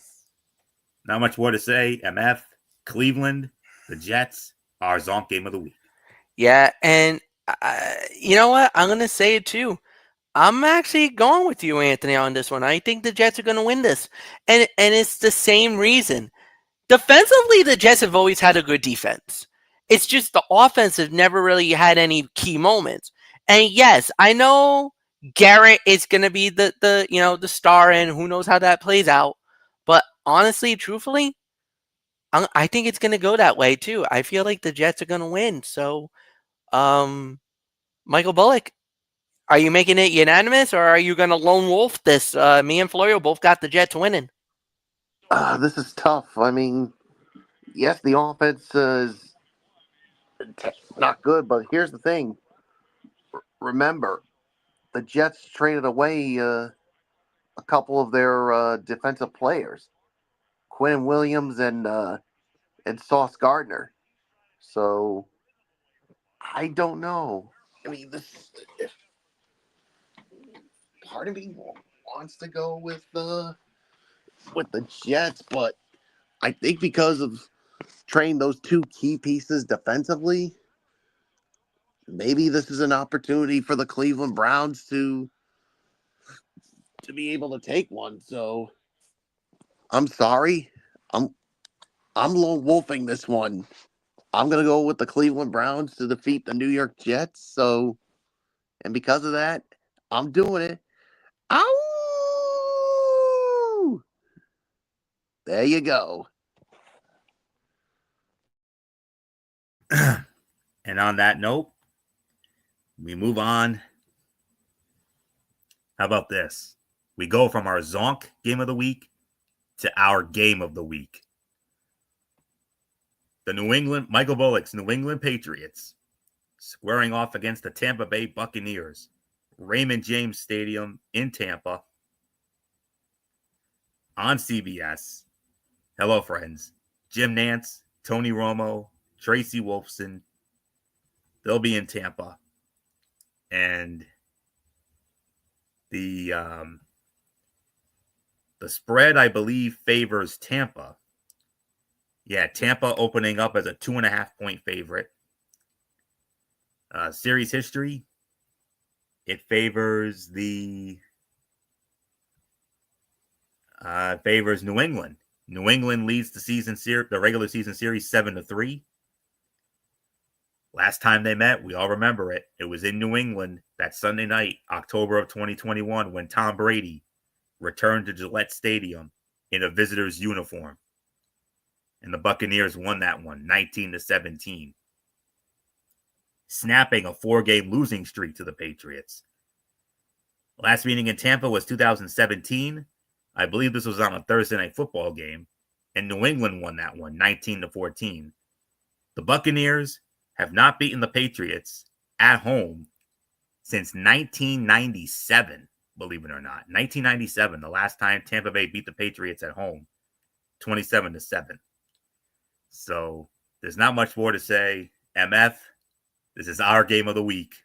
Not much more to say. MF, Cleveland, the Jets, our Zonk game of the week. Yeah, and you know what? I'm going to say it too. I'm actually going with you, Anthony, on this one. I think the Jets are going to win this. And it's the same reason. Defensively, the Jets have always had a good defense. It's just the offense has never really had any key moments. And yes, I know Garrett is going to be the star, and who knows how that plays out. But honestly, truthfully, I think it's going to go that way too. I feel like the Jets are going to win. So, Michael Bullock, Are you making it unanimous, or are you going to lone wolf this? Me and Florio both got the Jets winning. This is tough. I mean, yes, the offense is not good, but here's the thing. Remember, the Jets traded away a couple of their defensive players, Quinn Williams and Sauce Gardner. So I don't know. I mean, this part of me wants to go with the Jets, but I think because of trading those two key pieces defensively, maybe this is an opportunity for the Cleveland Browns to be able to take one. So I'm sorry. I'm I'm lone wolfing this one. I'm gonna go with the Cleveland Browns to defeat the New York Jets. So, and because of that, I'm doing it. Ow! There you go. And on that note, we move on. How about this? We go from our Zonk game of the week to our game of the week. The Michael Bullock's New England Patriots squaring off against the Tampa Bay Buccaneers, Raymond James Stadium in Tampa on CBS. Hello, friends. Jim Nantz, Tony Romo, Tracy Wolfson. They'll be in Tampa. And the spread, I believe, favors Tampa. Yeah, Tampa opening up as a 2.5-point favorite. Series history, it favors favors New England. New England leads the regular season series 7-3. Last time they met, we all remember it. It was in New England that Sunday night, October of 2021, when Tom Brady returned to Gillette Stadium in a visitor's uniform. And the Buccaneers won that one, 19-17. Snapping a 4-game losing streak to the Patriots. Last meeting in Tampa was 2017. I believe this was on a Thursday night football game. And New England won that one, 19-14. The Buccaneers have not beaten the Patriots at home since 1997, believe it or not. 1997, the last time Tampa Bay beat the Patriots at home, 27-7. So there's not much more to say. MF, this is our game of the week.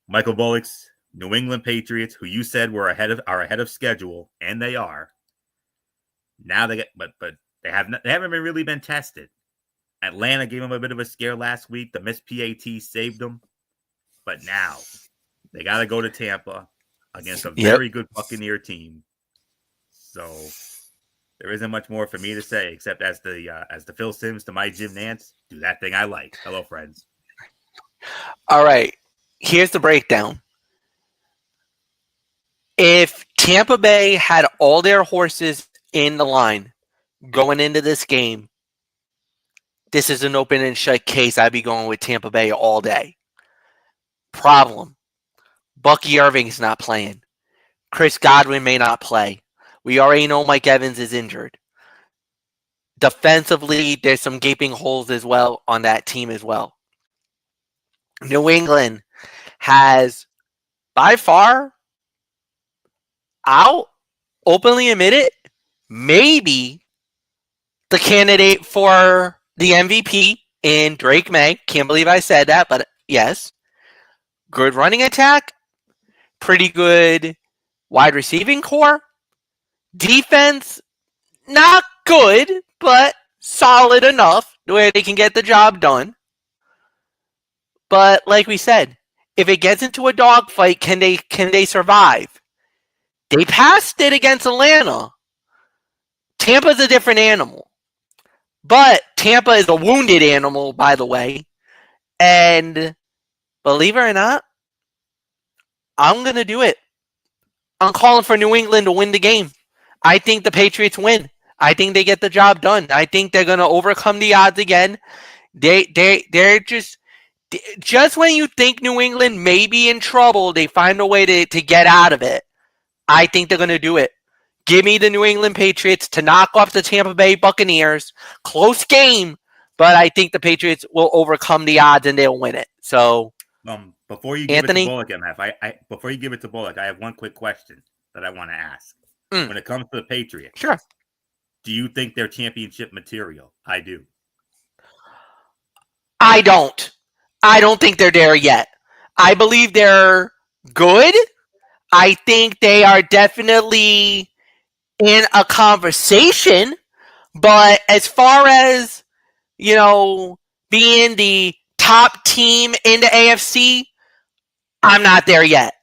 Michael Bullock's New England Patriots, who you said are ahead of schedule, and they are. Now they get, but they haven't really been tested. Atlanta gave them a bit of a scare last week. The missed PAT saved them. But now they got to go to Tampa against a very good Buccaneer team. So there isn't much more for me to say, except as the Phil Simms to my Jim Nantz, do that thing I like. Hello, friends. All right. Here's the breakdown. If Tampa Bay had all their horses in the line going into this game, this is an open and shut case. I'd be going with Tampa Bay all day. Problem. Bucky Irving's not playing. Chris Godwin may not play. We already know Mike Evans is injured. Defensively, there's some gaping holes as well on that team as well. New England has, by far, I'll openly admit it, maybe the candidate for the MVP in Drake May. Can't believe I said that, but yes. Good running attack. Pretty good wide receiving core. Defense, not good, but solid enough where they can get the job done. But like we said, if it gets into a dogfight, can they survive? They passed it against Atlanta. Tampa's a different animal. But Tampa is a wounded animal, by the way. And believe it or not, I'm going to do it. I'm calling for New England to win the game. I think the Patriots win. I think they get the job done. I think they're going to overcome the odds again. They're just just when you think New England may be in trouble, they find a way to get out of it. I think they're going to do it. Give me the New England Patriots to knock off the Tampa Bay Buccaneers. Close game, but I think the Patriots will overcome the odds and they'll win it. So, before you give Anthony? it to Bullock, MF, before you give it to Bullock, I have one quick question that I want to ask. When it comes to the Patriots, sure. Do you think they're championship material? I do. I don't. I don't think they're there yet. I believe they're good. I think they are definitely in a conversation, but as far as, being the top team in the AFC, I'm not there yet.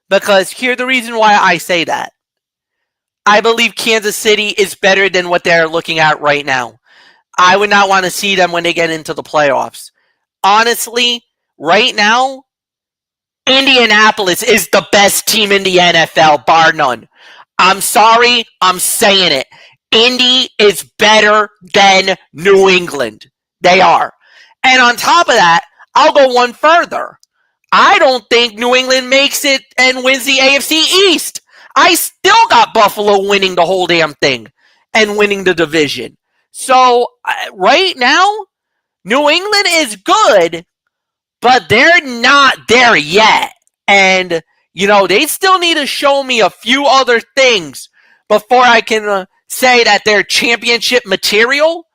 Because here's the reason why I say that. I believe Kansas City is better than what they're looking at right now. I would not want to see them when they get into the playoffs. Honestly, right now, Indianapolis is the best team in the NFL, bar none. I'm sorry, I'm saying it. Indy is better than New England. They are. And on top of that, I'll go one further. I don't think New England makes it and wins the AFC East. I still got Buffalo winning the whole damn thing and winning the division. So, right now, New England is good, but they're not there yet. And, they still need to show me a few other things before I can say that they're championship material.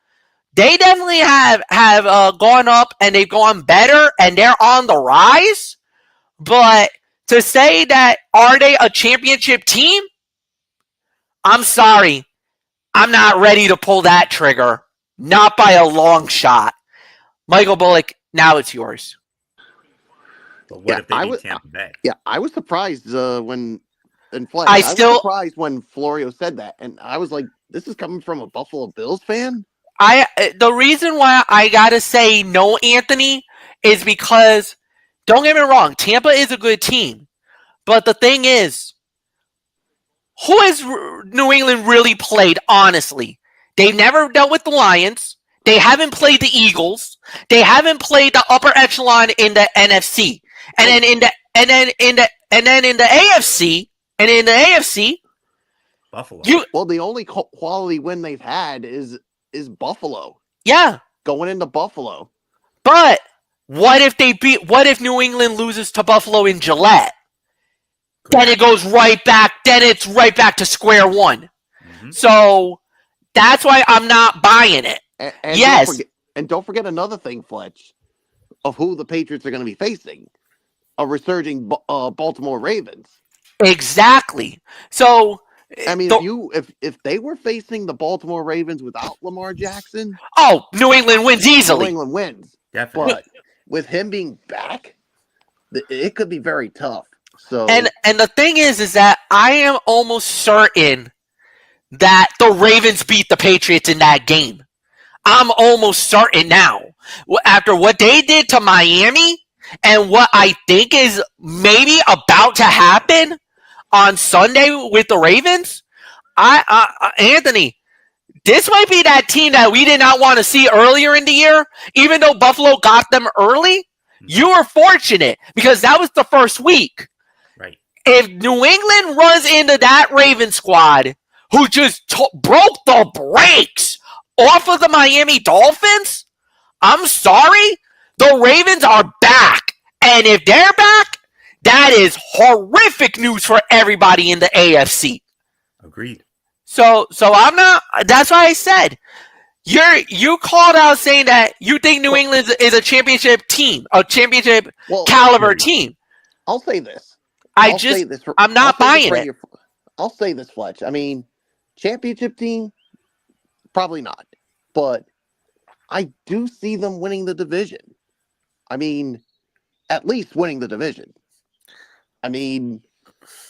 They definitely have gone up and they've gone better and they're on the rise. But to say that, are they a championship team? I'm sorry. I'm not ready to pull that trigger. Not by a long shot. Michael Bullock, now it's yours. But what if they beat Tampa Bay? Yeah, I was surprised when in Flex. I was surprised when Florio said that, and I was like, "This is coming from a Buffalo Bills fan." The reason why I gotta say no, Anthony, is because don't get me wrong, Tampa is a good team, but the thing is, who has New England really played? Honestly, they've never dealt with the Lions. They haven't played the Eagles. They haven't played the upper echelon in the NFC. And then in the AFC, Buffalo. The only quality win they've had is Buffalo. Yeah, going into Buffalo. But what if New England loses to Buffalo in Gillette? Correct. Then it goes right back. Then it's right back to square one. Mm-hmm. So that's why I'm not buying it. And yes. Don't forget another thing, Fletch, of who the Patriots are going to be facing. A resurging Baltimore Ravens. Exactly. So, I mean, if they were facing the Baltimore Ravens without Lamar Jackson, New England wins easily. New England wins. Definitely. But with him being back, it could be very tough. So, and the thing is that I am almost certain that the Ravens beat the Patriots in that game. I'm almost certain now. After what they did to Miami and what I think is maybe about to happen on Sunday with the Ravens, Anthony, this might be that team that we did not want to see earlier in the year. Even though Buffalo got them early, you were fortunate because that was the first week. Right. If New England runs into that Ravens squad who just broke the brakes off of the Miami Dolphins, I'm sorry, the Ravens are back. And if they're back, that is horrific news for everybody in the AFC. Agreed. So I'm not. That's why I said you called out saying that you think New England is a championship team, a championship caliber team. I'll say this. I'm not buying it. I'll say this, Fletch. I mean, championship team, probably not, but I do see them winning the division. I mean, at least winning the division. I mean,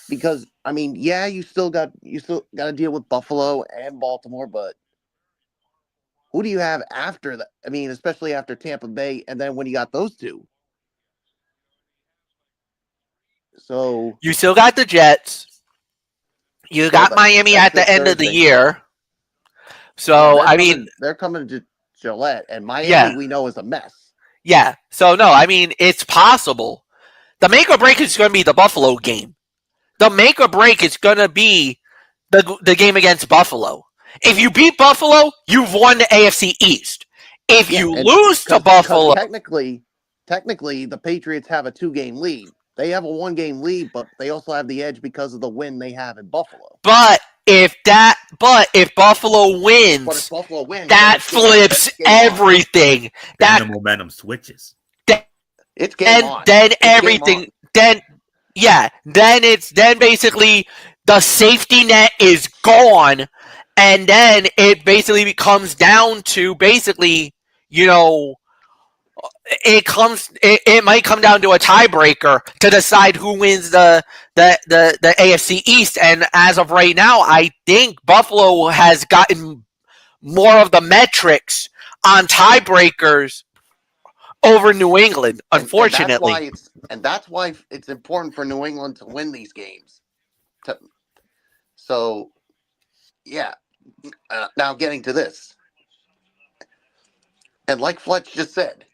because you still got to deal with Buffalo and Baltimore, but who do you have after that? I mean, especially after Tampa Bay, and then when you got those two. So you still got the Jets. You got Miami at the end of the year. So they're coming to Gillette, and Miami we know is a mess. Yeah. So no, I mean it's possible. The make or break is going to be the Buffalo game. The make or break is going to be the game against Buffalo. If you beat Buffalo, you've won the AFC East. If you lose to Buffalo, technically, the Patriots have a 2-game lead. They have a 1-game lead, but they also have the edge because of the win they have in Buffalo. but if Buffalo wins, But if Buffalo wins, that flips everything. Then the momentum switches. It's game on. Then everything. Then then basically the safety net is gone, and then it basically becomes down to basically, you know, it might come down to a tiebreaker to decide who wins the AFC East. And as of right now, I think Buffalo has gotten more of the metrics on tiebreakers over New England, unfortunately. And that's why it's important for New England to win these games. So, yeah. Now getting to this. And like Fletch just said,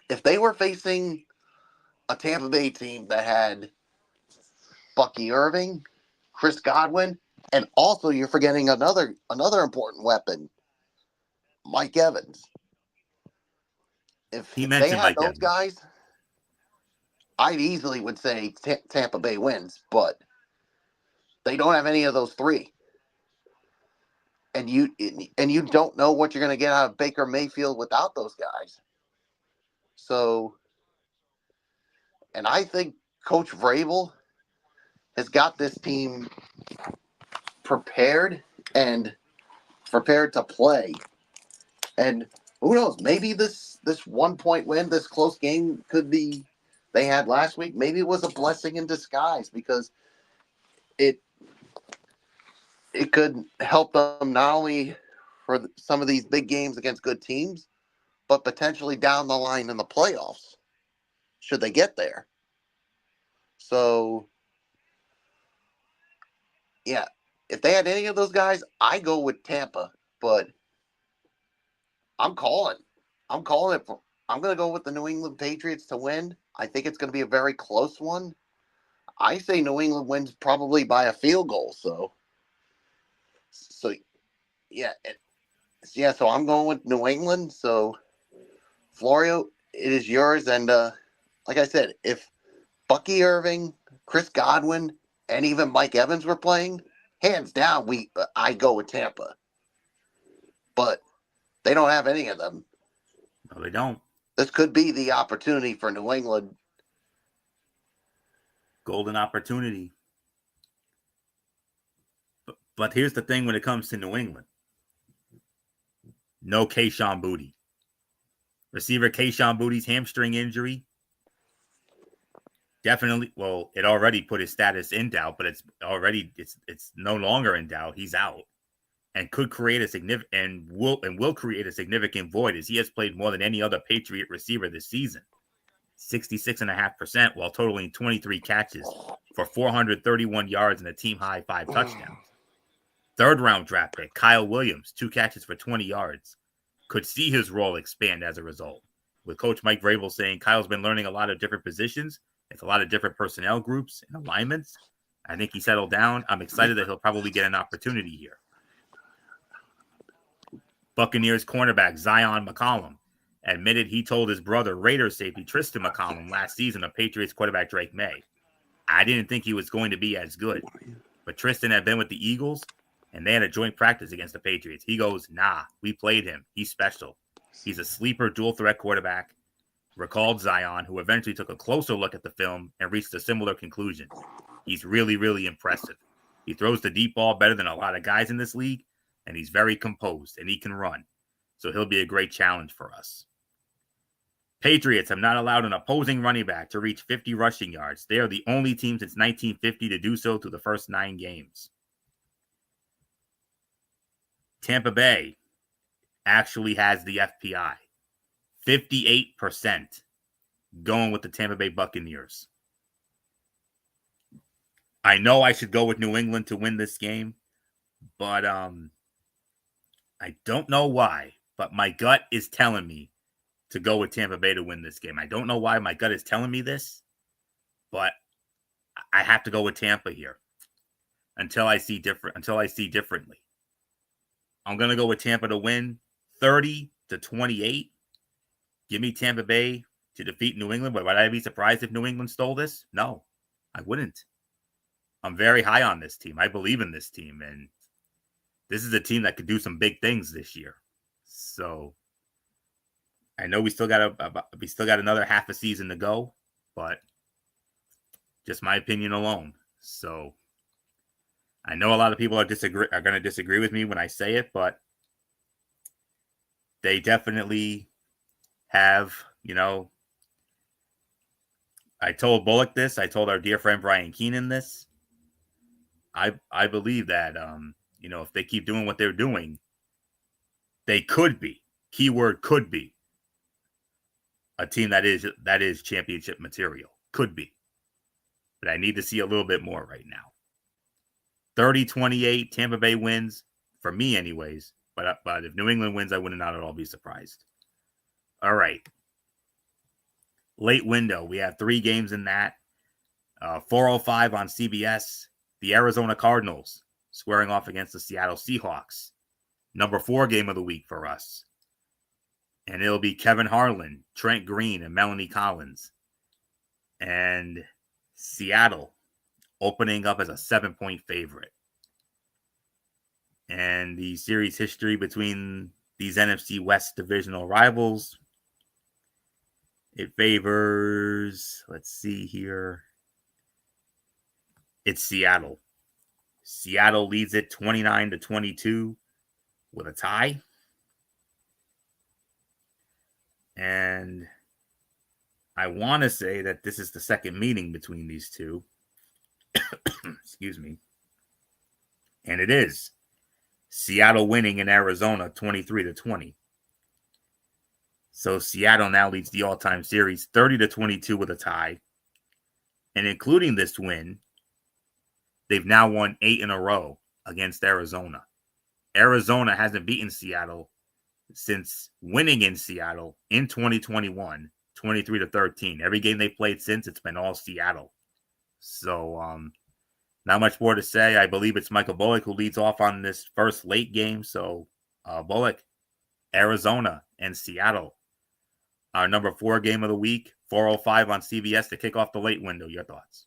if they were facing a Tampa Bay team that had Bucky Irving, Chris Godwin, and also you're forgetting another important weapon, Mike Evans. If they had those guys, I easily would say Tampa Bay wins, but they don't have any of those three. And you don't know what you're going to get out of Baker Mayfield without those guys. So, and I think Coach Vrabel has got this team prepared to play. And who knows, maybe this 1-point win, this close game they had last week, maybe it was a blessing in disguise because it could help them not only for some of these big games against good teams, but potentially down the line in the playoffs, should they get there. So, yeah, if they had any of those guys, I go with Tampa, but I'm calling it. I'm going to go with the New England Patriots to win. I think it's going to be a very close one. I say New England wins probably by a field goal. So yeah. So I'm going with New England. So, Florio, it is yours. And like I said, if Bucky Irving, Chris Godwin, and even Mike Evans were playing, hands down, I go with Tampa. But they don't have any of them. No, they don't. This could be the opportunity for New England. Golden opportunity. But here's the thing when it comes to New England. No Kayshon Boutte. Receiver Kayshon Boutte's hamstring injury. Definitely, well, it already put his status in doubt, but it's no longer in doubt. He's out. And could create a significant will create a significant void as he has played more than any other Patriot receiver this season. 66.5% while totaling 23 catches for 431 yards and a team high 5 touchdowns. Third round draft pick Kyle Williams, 2 catches for 20 yards. Could see his role expand as a result. With Coach Mike Vrabel saying Kyle's been learning a lot of different positions, it's a lot of different personnel groups and alignments. I think he settled down. I'm excited that he'll probably get an opportunity here. Buccaneers cornerback Zion McCollum admitted he told his brother Raiders safety Tristan McCollum last season of Patriots quarterback Drake May, "I didn't think he was going to be as good, but Tristan had been with the Eagles and they had a joint practice against the Patriots. He goes, nah, we played him. He's special. He's a sleeper dual threat quarterback," recalled Zion, who eventually took a closer look at the film and reached a similar conclusion. He's really, really impressive. He throws the deep ball better than a lot of guys in this league, and he's very composed, and he can run. So he'll be a great challenge for us. Patriots have not allowed an opposing running back to reach 50 rushing yards. They are the only team since 1950 to do so through the first 9 games. Tampa Bay actually has the FPI. 58% going with the Tampa Bay Buccaneers. I know I should go with New England to win this game, but I don't know why, but my gut is telling me to go with Tampa Bay to win this game. I don't know why my gut is telling me this, but I have to go with Tampa here until I see differently. I'm going to go with Tampa to win 30-28. Give me Tampa Bay to defeat New England. But would I be surprised if New England stole this? No, I wouldn't. I'm very high on this team. I believe in this team, and this is a team that could do some big things this year. So I know we still got another half a season to go, but just my opinion alone. So I know a lot of people are going to disagree with me when I say it, but they definitely have, I told Bullock this. I told our dear friend Brian Keenan this. I believe that, if they keep doing what they're doing, they could be, keyword could be, a team that is championship material. Could be. But I need to see a little bit more right now. 30-28, Tampa Bay wins, for me anyways. But if New England wins, I would not at all be surprised. All right. Late window. We have 3 games in that. 4:05 on CBS. The Arizona Cardinals squaring off against the Seattle Seahawks. Number 4 game of the week for us. And it'll be Kevin Harlan, Trent Green, and Melanie Collins. And Seattle opening up as a 7-point favorite. And the series history between these NFC West divisional rivals, it favors, let's see here, it's Seattle. Seattle leads it 29-22 with a tie. And I want to say that this is the second meeting between these two. Excuse me. And it is. Seattle winning in Arizona 23-20. So Seattle now leads the all-time series 30-22 with a tie. And including this win, they've now won 8 in a row against Arizona. Arizona hasn't beaten Seattle since winning in Seattle in 2021, 23-13. Every game they played since, it's been all Seattle. So, not much more to say. I believe it's Michael Bullock who leads off on this first late game. So, Bullock, Arizona, and Seattle. Our number 4 game of the week, 4:05 on CBS to kick off the late window. Your thoughts?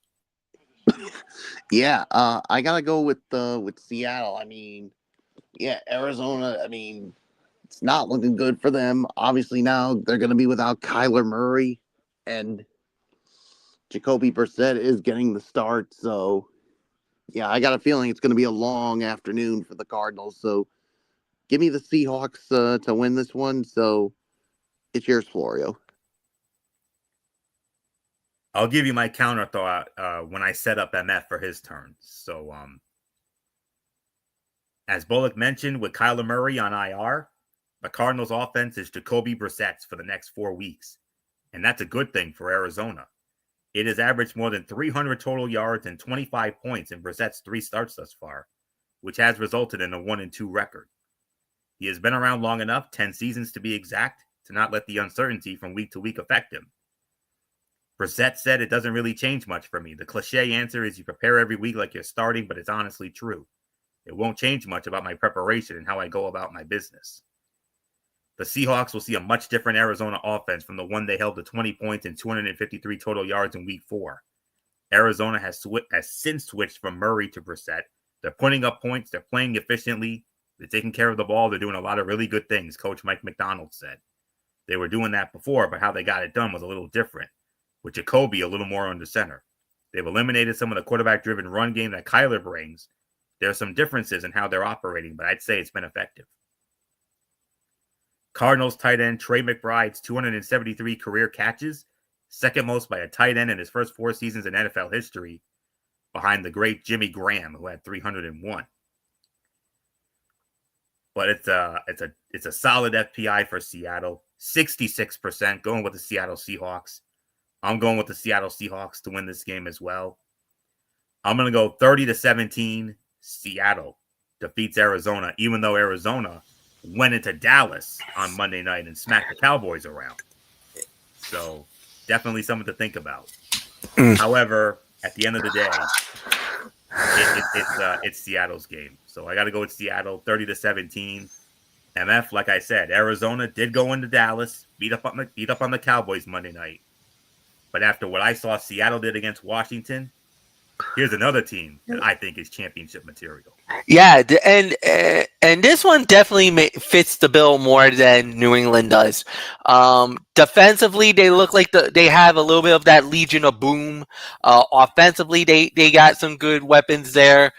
Yeah, I gotta go with Seattle. I mean, yeah, Arizona. I mean, it's not looking good for them. Obviously, now they're going to be without Kyler Murray, and Jacoby Brissett is getting the start. So, yeah, I got a feeling it's going to be a long afternoon for the Cardinals. So, give me the Seahawks to win this one. So, it's yours, Florio. I'll give you my counter thought when I set up MF for his turn. So, as Bullock mentioned, with Kyler Murray on IR, the Cardinals' offense is Jacoby Brissett's for the next 4 weeks. And that's a good thing for Arizona. It has averaged more than 300 total yards and 25 points in Brissett's 3 starts thus far, which has resulted in a 1-2 record. He has been around long enough, 10 seasons to be exact, to not let the uncertainty from week to week affect him. Brissett said it doesn't really change much for me. The cliche answer is you prepare every week like you're starting, but it's honestly true. It won't change much about my preparation and how I go about my business. The Seahawks will see a much different Arizona offense from the one they held to 20 points and 253 total yards in week 4. Arizona has since switched from Murray to Brissett. They're putting up points. They're playing efficiently. They're taking care of the ball. They're doing a lot of really good things, Coach Mike McDonald said. They were doing that before, but how they got it done was a little different, with Jacoby a little more under center. They've eliminated some of the quarterback-driven run game that Kyler brings. There are some differences in how they're operating, but I'd say it's been effective. Cardinals tight end Trey McBride's 273 career catches, second most by a tight end in his first 4 seasons in NFL history, behind the great Jimmy Graham, who had 301. But it's a solid FPI for Seattle. 66% going with the Seattle Seahawks. I'm going with the Seattle Seahawks to win this game as well. I'm going to go 30-17. Seattle defeats Arizona, even though Arizona went into Dallas on Monday night and smacked the Cowboys around. So definitely something to think about. Mm. However, at the end of the day, it's Seattle's game. So I got to go with Seattle, 30-17. MF, like I said, Arizona did go into Dallas, beat up on the Cowboys Monday night. But after what I saw Seattle did against Washington, here's another team that I think is championship material. Yeah, and this one definitely fits the bill more than New England does. Defensively, they look like they have a little bit of that Legion of Boom. Offensively, they got some good weapons there.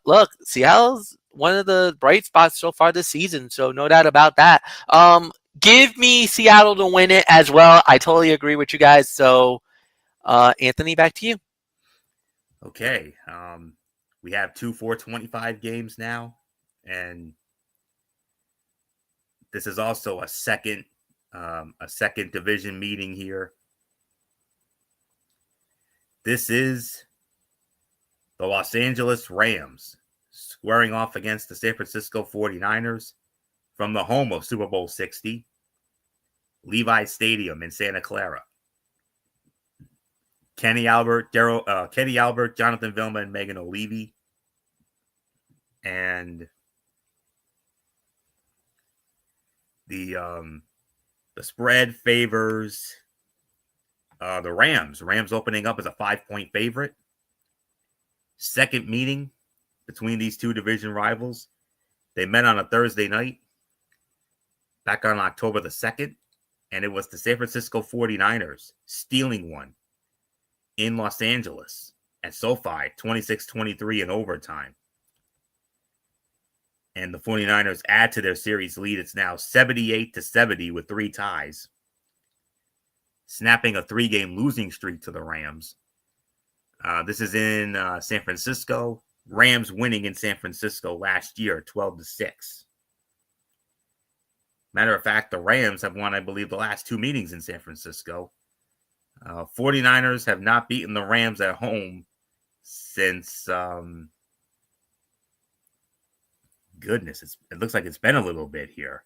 Look, Seattle's one of the bright spots so far this season, so no doubt about that. Give me Seattle to win it as well. I totally agree with you guys. So, Anthony, back to you. Okay. We have 2 425 games now, and this is also a second division meeting here. This is the Los Angeles Rams squaring off against the San Francisco 49ers from the home of Super Bowl 60, Levi's Stadium in Santa Clara. Kenny Albert, Jonathan Vilma, and Megan O'Leary. And the spread favors the Rams. Rams opening up as a 5-point favorite. Second meeting between these two division rivals. They met on a Thursday night back on October the 2nd, and it was the San Francisco 49ers stealing one in Los Angeles at SoFi, 26-23 in overtime. And the 49ers add to their series lead. It's now 78-70 with 3 ties, snapping a 3-game losing streak to the Rams. This is in San Francisco. Rams winning in San Francisco last year, 12-6. Matter of fact, the Rams have won, I believe, the last 2 meetings in San Francisco. 49ers have not beaten the Rams at home since, goodness, it looks like it's been a little bit here.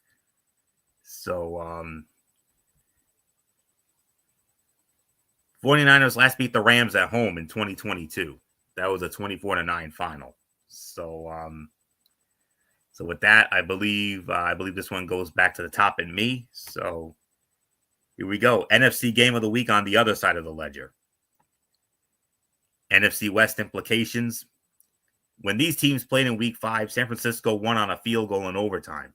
So, 49ers last beat the Rams at home in 2022. That was a 24-9 final. So, so with that, I believe this one goes back to the top and me. So here we go. NFC game of the week on the other side of the ledger. NFC West implications. When these teams played in week 5, San Francisco won on a field goal in overtime.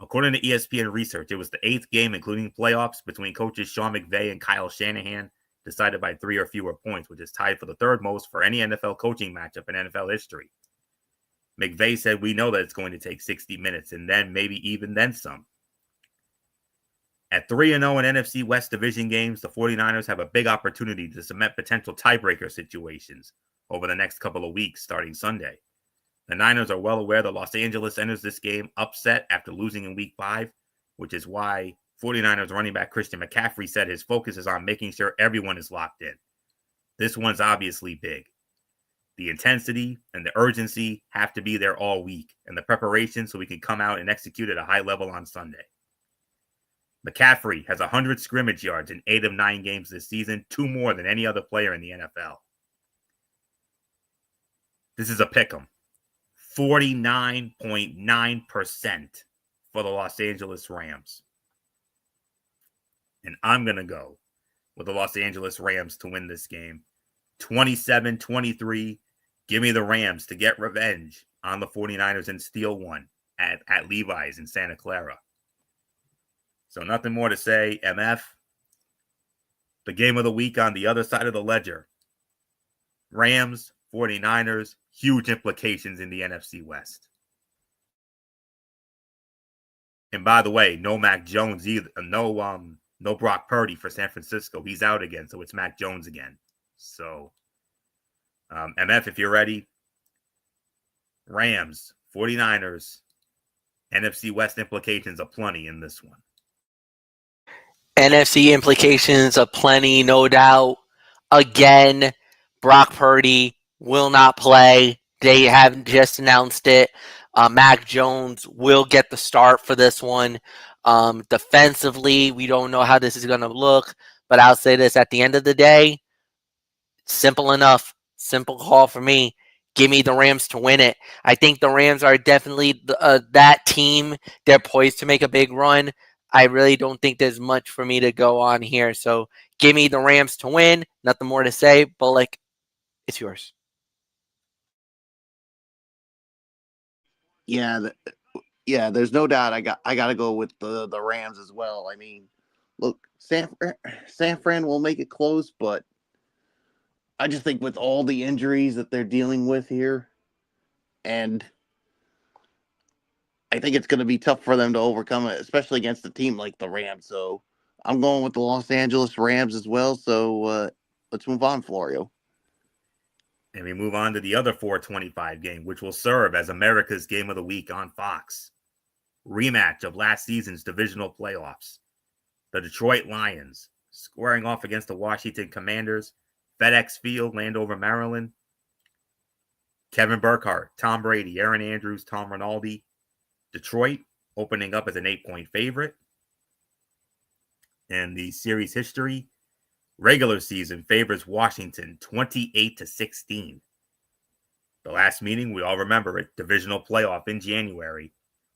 According to ESPN research, it was the 8th game, including playoffs, between coaches Sean McVay and Kyle Shanahan, decided by 3 or fewer points, which is tied for the 3rd most for any NFL coaching matchup in NFL history. McVay said, "We know that it's going to take 60 minutes and then maybe even then some." At 3-0 in NFC West division games, the 49ers have a big opportunity to cement potential tiebreaker situations over the next couple of weeks starting Sunday. The Niners are well aware that Los Angeles enters this game upset after losing in week 5, which is why 49ers running back Christian McCaffrey said his focus is on making sure everyone is locked in. This one's obviously big. The intensity and the urgency have to be there all week, and the preparation so we can come out and execute at a high level on Sunday. McCaffrey has 100 scrimmage yards in 8 of 9 games this season, 2 more than any other player in the NFL. This is a pick'em. 49.9% for the Los Angeles Rams. And I'm going to go with the Los Angeles Rams to win this game. 27-23. Give me the Rams to get revenge on the 49ers and steal one at Levi's in Santa Clara. So nothing more to say. MF, the game of the week on the other side of the ledger. Rams, 49ers, huge implications in the NFC West. And by the way, no Mac Jones either. No Brock Purdy for San Francisco. He's out again, so it's Mac Jones again. So, MF, if you're ready, Rams, 49ers, NFC West implications aplenty in this one. NFC implications aplenty, no doubt. Again, Brock Purdy will not play. They haven't just announced it. Mac Jones will get the start for this one. Defensively, we don't know how this is going to look. But I'll say this: at the end of the day, simple enough. Simple call for me. Give me the Rams to win it. I think the Rams are definitely that team. They're poised to make a big run. I really don't think there's much for me to go on here. So give me the Rams to win. Nothing more to say. Bullock, it's yours. Yeah, yeah. There's no doubt. I got to go with the Rams as well. I mean, look, San Fran will make it close, but I just think with all the injuries that they're dealing with here, and I think it's going to be tough for them to overcome it, especially against a team like the Rams. So I'm going with the Los Angeles Rams as well. So let's move on, Florio. And we move on to the other 425 game, which will serve as America's Game of the Week on Fox. Rematch of last season's divisional playoffs. The Detroit Lions squaring off against the Washington Commanders, FedEx Field, Landover, Maryland. Kevin Burkhardt, Tom Brady, Aaron Andrews, Tom Rinaldi. Detroit opening up as an 8-point favorite. And the series history, regular season favors Washington 28-16. The last meeting, we all remember it, divisional playoff in January.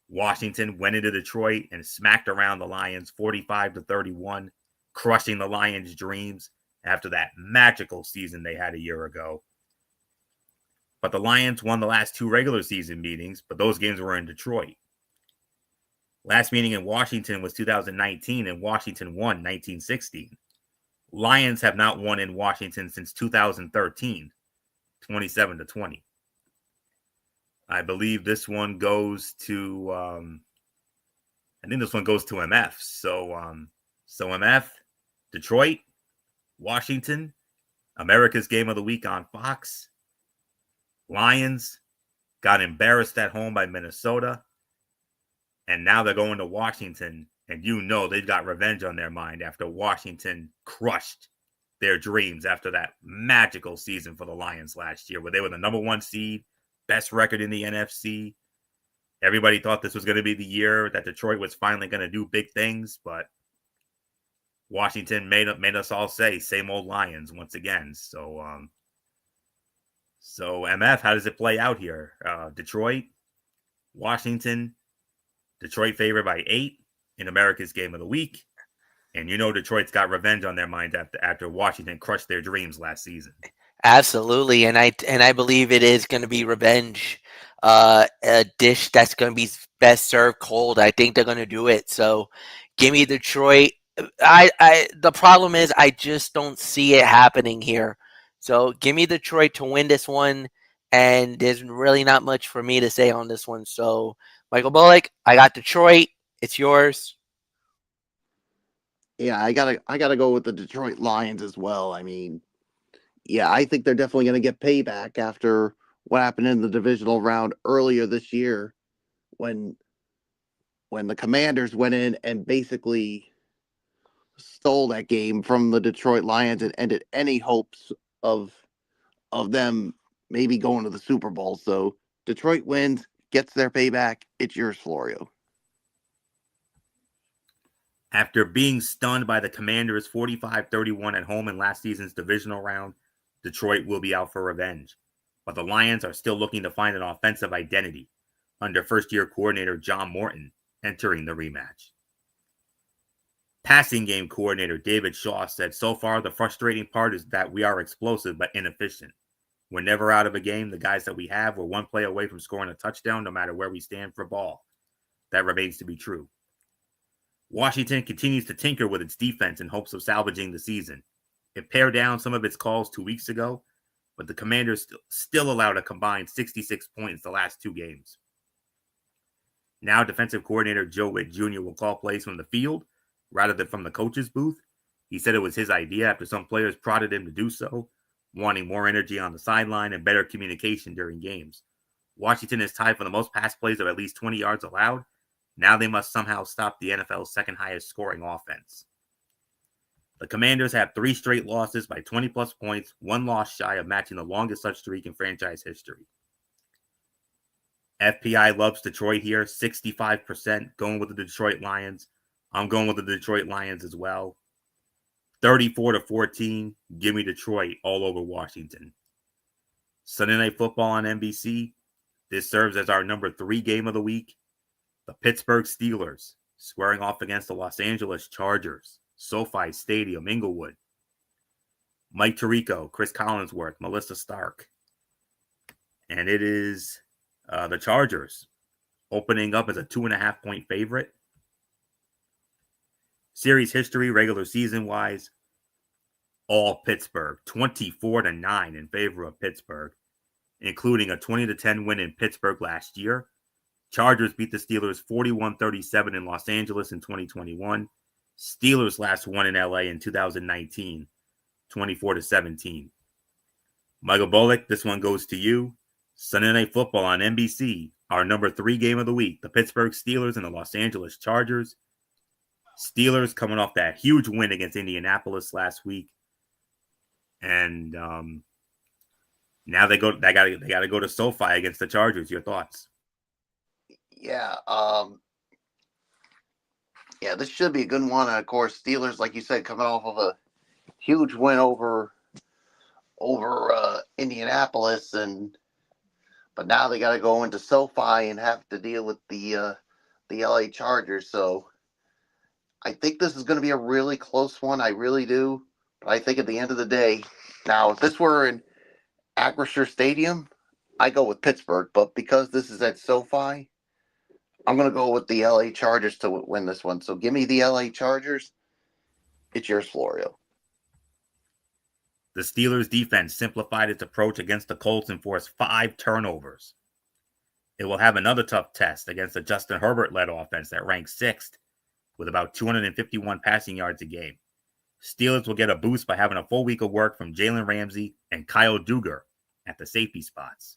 Washington went into Detroit and smacked around the Lions 45-31, crushing the Lions' dreams after that magical season they had a year ago. But the Lions won the last 2 regular season meetings, but those games were in Detroit. Last meeting in Washington was 2019, and Washington won 1916. Lions have not won in Washington since 2013, 27-20. I believe this one goes to, I think this one goes to MF. So MF, Detroit, Washington, America's Game of the Week on Fox. Lions got embarrassed at home by Minnesota. And now they're going to Washington. And you know they've got revenge on their mind after Washington crushed their dreams after that magical season for the Lions last year, where they were the number 1 seed, best record in the NFC. Everybody thought this was going to be the year that Detroit was finally going to do big things, but Washington made us all say same old Lions once again. So MF, how does it play out here? Detroit, Washington, Detroit favored by 8 in America's Game of the Week. And you know Detroit's got revenge on their mind after Washington crushed their dreams last season. Absolutely, and I believe it is going to be revenge, a dish that's going to be best served cold. I think they're going to do it. So, give me Detroit. The problem is I just don't see it happening here. So, give me Detroit to win this one, and there's really not much for me to say on this one. So, Michael Bullock, I got Detroit. It's yours. Yeah, I gotta go with the Detroit Lions as well. I mean, yeah, I think they're definitely gonna get payback after what happened in the divisional round earlier this year when the Commanders went in and basically stole that game from the Detroit Lions and ended any hopes of them maybe going to the Super Bowl. So Detroit wins, gets their payback. It's yours, Florio. After being stunned by the Commanders 45-31 at home in last season's divisional round, Detroit will be out for revenge. But the Lions are still looking to find an offensive identity under first-year coordinator John Morton entering the rematch. Passing game coordinator David Shaw said, "So far, the frustrating part is that we are explosive but inefficient. We're never out of a game. The guys that we have, we're one play away from scoring a touchdown no matter where we stand for ball. That remains to be true." Washington continues to tinker with its defense in hopes of salvaging the season. It pared down some of its calls 2 weeks ago, but the Commanders still allowed a combined 66 points the last 2 games. Now, defensive coordinator Joe Witt Jr. will call plays from the field rather than from the coach's booth. He said it was his idea after some players prodded him to do so, wanting more energy on the sideline and better communication during games. Washington is tied for the most pass plays of at least 20 yards allowed. Now they must somehow stop the NFL's second highest scoring offense. The Commanders have 3 straight losses by 20-plus points, 1 loss shy of matching the longest such streak in franchise history. FPI loves Detroit here, 65%, going with the Detroit Lions. I'm going with the Detroit Lions as well. 34-14. Give me Detroit all over Washington. Sunday Night Football on NBC. This serves as our number 3 game of the week. The Pittsburgh Steelers squaring off against the Los Angeles Chargers. SoFi Stadium, Inglewood. Mike Tirico, Chris Collinsworth, Melissa Stark. And it is the Chargers opening up as a 2.5-point favorite. Series history, regular season wise, all Pittsburgh, 24-9 in favor of Pittsburgh, including a 20-10 win in Pittsburgh last year. Chargers beat the Steelers 41-37 in Los Angeles in 2021. Steelers last won in LA in 2019, 24-17. Michael Bullock, this one goes to you. Sunday Night Football on NBC, our number 3 game of the week, the Pittsburgh Steelers and the Los Angeles Chargers. Steelers coming off that huge win against Indianapolis last week. And now they gotta go to SoFi against the Chargers. Your thoughts? Yeah, this should be a good one. And of course, Steelers, like you said, coming off of a huge win over Indianapolis, but now they got to go into SoFi and have to deal with the LA Chargers. So I think this is going to be a really close one. I really do. But I think at the end of the day, now if this were in Acrisure Stadium, I go with Pittsburgh. But because this is at SoFi, I'm going to go with the LA Chargers to win this one. So give me the LA Chargers. It's yours, Florio. The Steelers' defense simplified its approach against the Colts and forced 5 turnovers. It will have another tough test against the Justin Herbert-led offense that ranks 6th with about 251 passing yards a game. Steelers will get a boost by having a full week of work from Jalen Ramsey and Kyle Duggar at the safety spots.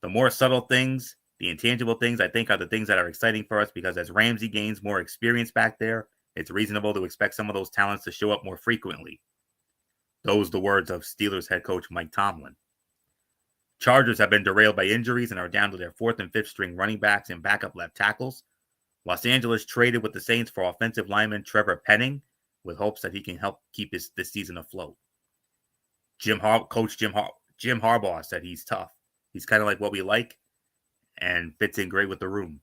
The more subtle things, the intangible things, I think are the things that are exciting for us because as Ramsey gains more experience back there, it's reasonable to expect some of those talents to show up more frequently. Those are the words of Steelers head coach Mike Tomlin. Chargers have been derailed by injuries and are down to their 4th and 5th string running backs and backup left tackles. Los Angeles traded with the Saints for offensive lineman Trevor Penning with hopes that he can help keep this season afloat. Coach Jim Harbaugh said he's tough. He's kind of like what we like and fits in great with the room.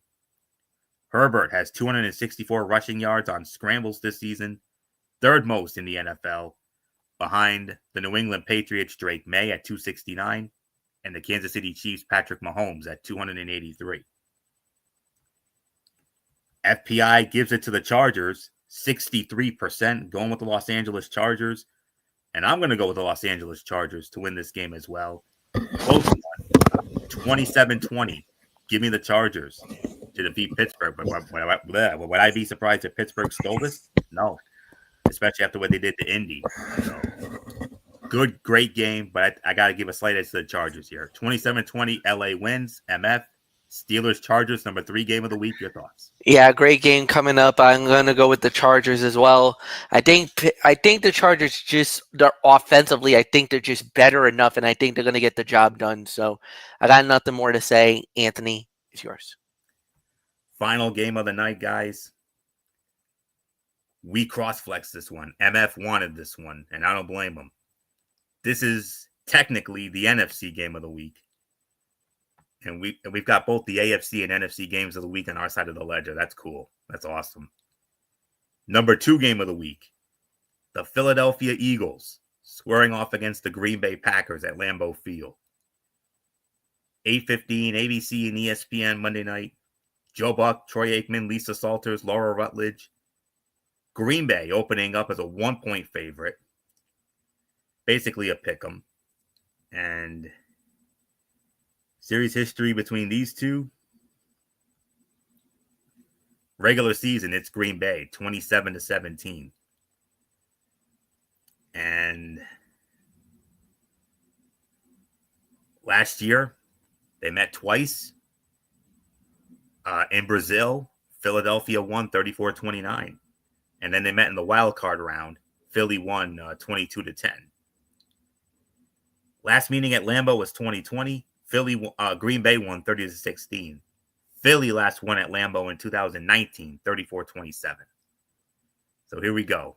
Herbert has 264 rushing yards on scrambles this season, 3rd most in the NFL, behind the New England Patriots' Drake May at 269 and the Kansas City Chiefs' Patrick Mahomes at 283. FPI gives it to the Chargers, 63%, going with the Los Angeles Chargers. And I'm going to go with the Los Angeles Chargers to win this game as well. Close one, 27-20. Give me the Chargers to defeat Pittsburgh. But would I be surprised if Pittsburgh stole this? No. Especially after what they did to Indy. So, great game, but I got to give a slight edge to the Chargers here. 27-20, LA wins. MF, Steelers, Chargers, number 3 game of the week. Your thoughts? Yeah, great game coming up. I'm going to go with the Chargers as well. I think the Chargers they're offensively, I think they're just better enough, and I think they're going to get the job done. So I got nothing more to say. Anthony, it's yours. Final game of the night, guys. We cross-flexed this one. MF wanted this one, and I don't blame him. This is technically the NFC game of the week. And we've got both the AFC and NFC games of the week on our side of the ledger. That's cool. That's awesome. Number 2 game of the week. The Philadelphia Eagles squaring off against the Green Bay Packers at Lambeau Field. 8:15, ABC and ESPN Monday night. Joe Buck, Troy Aikman, Lisa Salters, Laura Rutledge. Green Bay opening up as a 1-point favorite. Basically a pick'em. And series history between these two. Regular season, it's Green Bay, 27-17. And last year, they met twice. In Brazil, Philadelphia won 34-29. And then they met in the wild card round. Philly won 22-10. Last meeting at Lambeau was 2020. Green Bay won 30-16. Philly last won at Lambeau in 2019, 34-27. So here we go.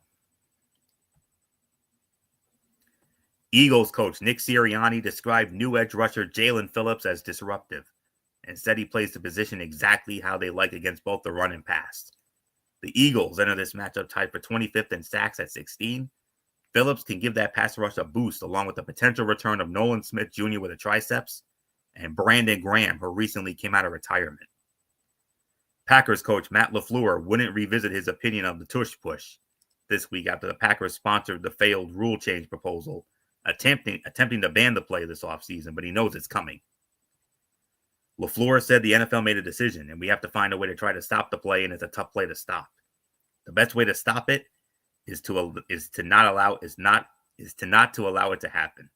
Eagles coach Nick Sirianni described new edge rusher Jalen Phillips as disruptive and said he plays the position exactly how they like against both the run and pass. The Eagles enter this matchup tied for 25th in sacks at 16. Phillips can give that pass rush a boost along with the potential return of Nolan Smith Jr. with a triceps and Brandon Graham, who recently came out of retirement. Packers coach Matt LaFleur wouldn't revisit his opinion of the tush push this week after the Packers sponsored the failed rule change proposal, attempting to ban the play this offseason, but he knows it's coming. LaFleur said the NFL made a decision, and we have to find a way to try to stop the play, and it's a tough play to stop. The best way to stop it is to not allow it to happen.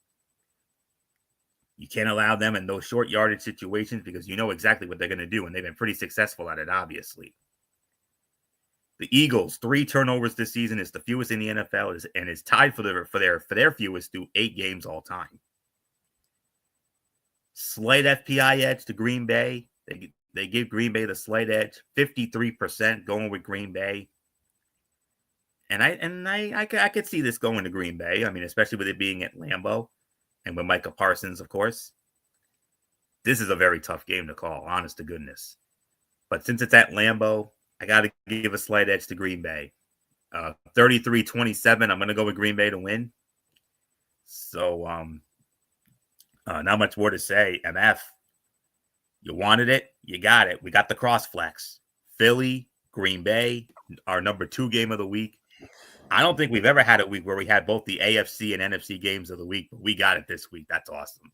You can't allow them in those short yardage situations because you know exactly what they're going to do, and they've been pretty successful at it, obviously. The Eagles' 3 turnovers this season is the fewest in the NFL, and is tied for their fewest through 8 games all time. Slight FPI edge to Green Bay. They give Green Bay the slight edge, 53% going with Green Bay. And I could see this going to Green Bay. I mean, especially with it being at Lambeau and with Micah Parsons, of course. This is a very tough game to call, honest to goodness. But since it's at Lambeau, I got to give a slight edge to Green Bay. 33-27, I'm going to go with Green Bay to win. So, not much more to say. MF, you wanted it, you got it. We got the cross flex. Philly, Green Bay, our number 2 game of the week. I don't think we've ever had a week where we had both the AFC and NFC games of the week, but we got it this week. That's awesome.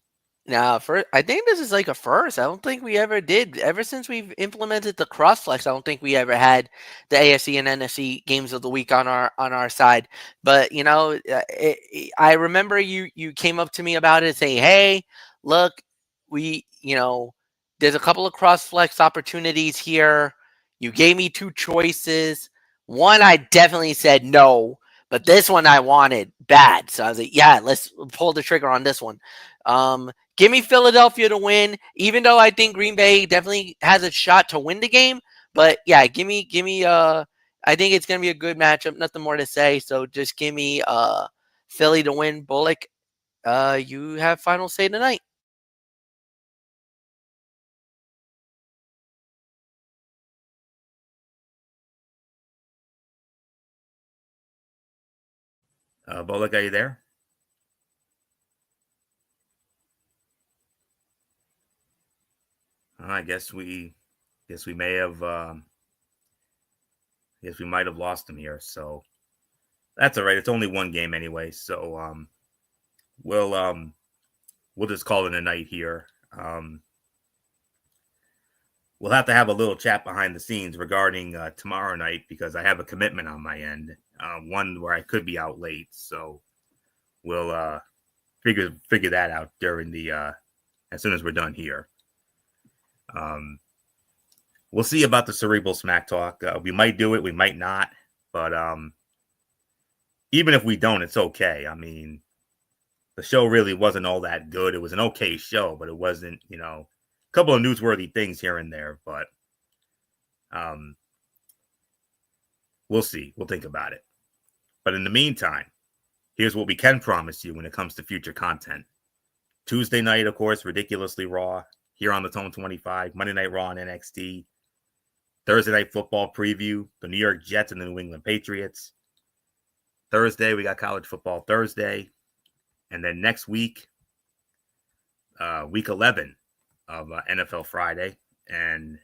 Now, I think this is like a first. I don't think we ever did. Ever since we've implemented the cross flex, I don't think we ever had the AFC and NFC games of the week on our side. But you know, I remember you came up to me about it, saying, "Hey, look, there's a couple of cross flex opportunities here. You gave me 2 choices. One, I definitely said no, but this one I wanted bad. So I was like, yeah, let's pull the trigger on this one." Give me Philadelphia to win, even though I think Green Bay definitely has a shot to win the game. But yeah, give me. I think it's gonna be a good matchup. Nothing more to say. So just give me Philly to win. Bullock, you have final say tonight. Bullock, are you there? I guess we may have guess we might have lost him here. So that's all right. It's only one game anyway. So we'll just call it a night here. We'll have to have a little chat behind the scenes regarding tomorrow night because I have a commitment on my end, one where I could be out late. So we'll figure that out during the as soon as we're done here. We'll see about the cerebral smack talk. We might do it, we might not, but even if we don't, it's okay. I mean, the show really wasn't all that good. It was an okay show, but it wasn't, a couple of newsworthy things here and there, but we'll see. We'll think about it. But in the meantime, here's what we can promise you when it comes to future content. Tuesday night, of course, Ridiculously Raw here on the Tone 25, Monday Night Raw on NXT, Thursday Night Football preview, the New York Jets and the New England Patriots. Thursday, we got College Football Thursday. And then next week, week 11 of NFL Friday. And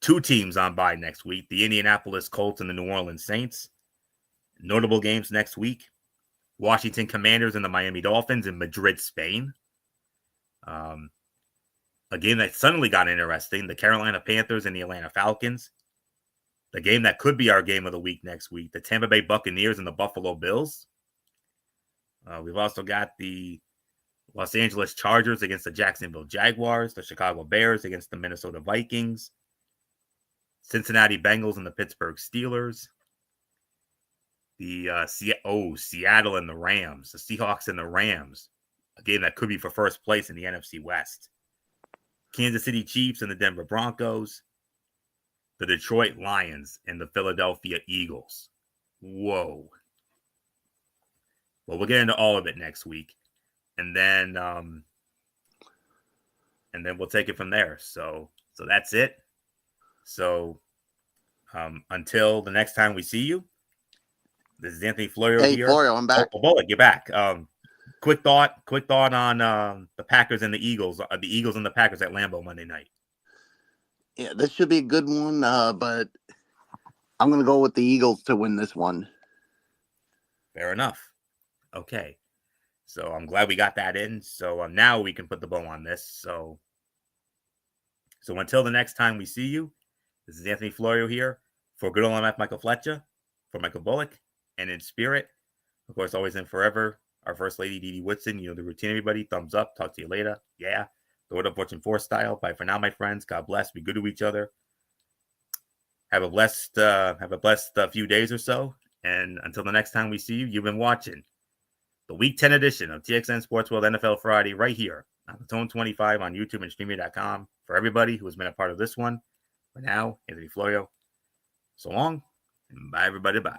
2 teams on bye next week, the Indianapolis Colts and the New Orleans Saints. Notable games next week, Washington Commanders and the Miami Dolphins in Madrid, Spain. A game that suddenly got interesting, the Carolina Panthers and the Atlanta Falcons. The game that could be our game of the week next week, the Tampa Bay Buccaneers and the Buffalo Bills. We've also got the Los Angeles Chargers against the Jacksonville Jaguars, the Chicago Bears against the Minnesota Vikings, Cincinnati Bengals and the Pittsburgh Steelers, the Seattle and the Rams, the Seahawks and the Rams, a game that could be for first place in the NFC West. Kansas City Chiefs and the Denver Broncos, the Detroit Lions and the Philadelphia Eagles. Whoa. Well, we'll get into all of it next week, and then we'll take it from there. So that's it. So until the next time we see you, this is Anthony Florio Hey, here. Florio, I'm back. Oh, Bullock, you're back. Quick thought on the Packers and the Eagles. The Eagles and the Packers at Lambeau Monday night. Yeah, this should be a good one, but I'm going to go with the Eagles to win this one. Fair enough. Okay. So I'm glad we got that in. So now we can put the bow on this. So until the next time we see you, this is Anthony Florio here for Good Old MF Michael Fletcher, for Michael Bullock, and in spirit, of course, always and forever, our First Lady, Dee Dee Woodson. You know the routine, everybody. Thumbs up. Talk to you later. Yeah. Throw it up, Fortune 4 style. Bye for now, my friends. God bless. Be good to each other. Have a blessed few days or so. And until the next time we see you, you've been watching the Week 10 edition of TXN Sports World NFL Friday right here on the Tone 25 on YouTube and Streaming.com. For everybody who has been a part of this one, for now, Anthony Florio. So long, and bye, everybody. Bye.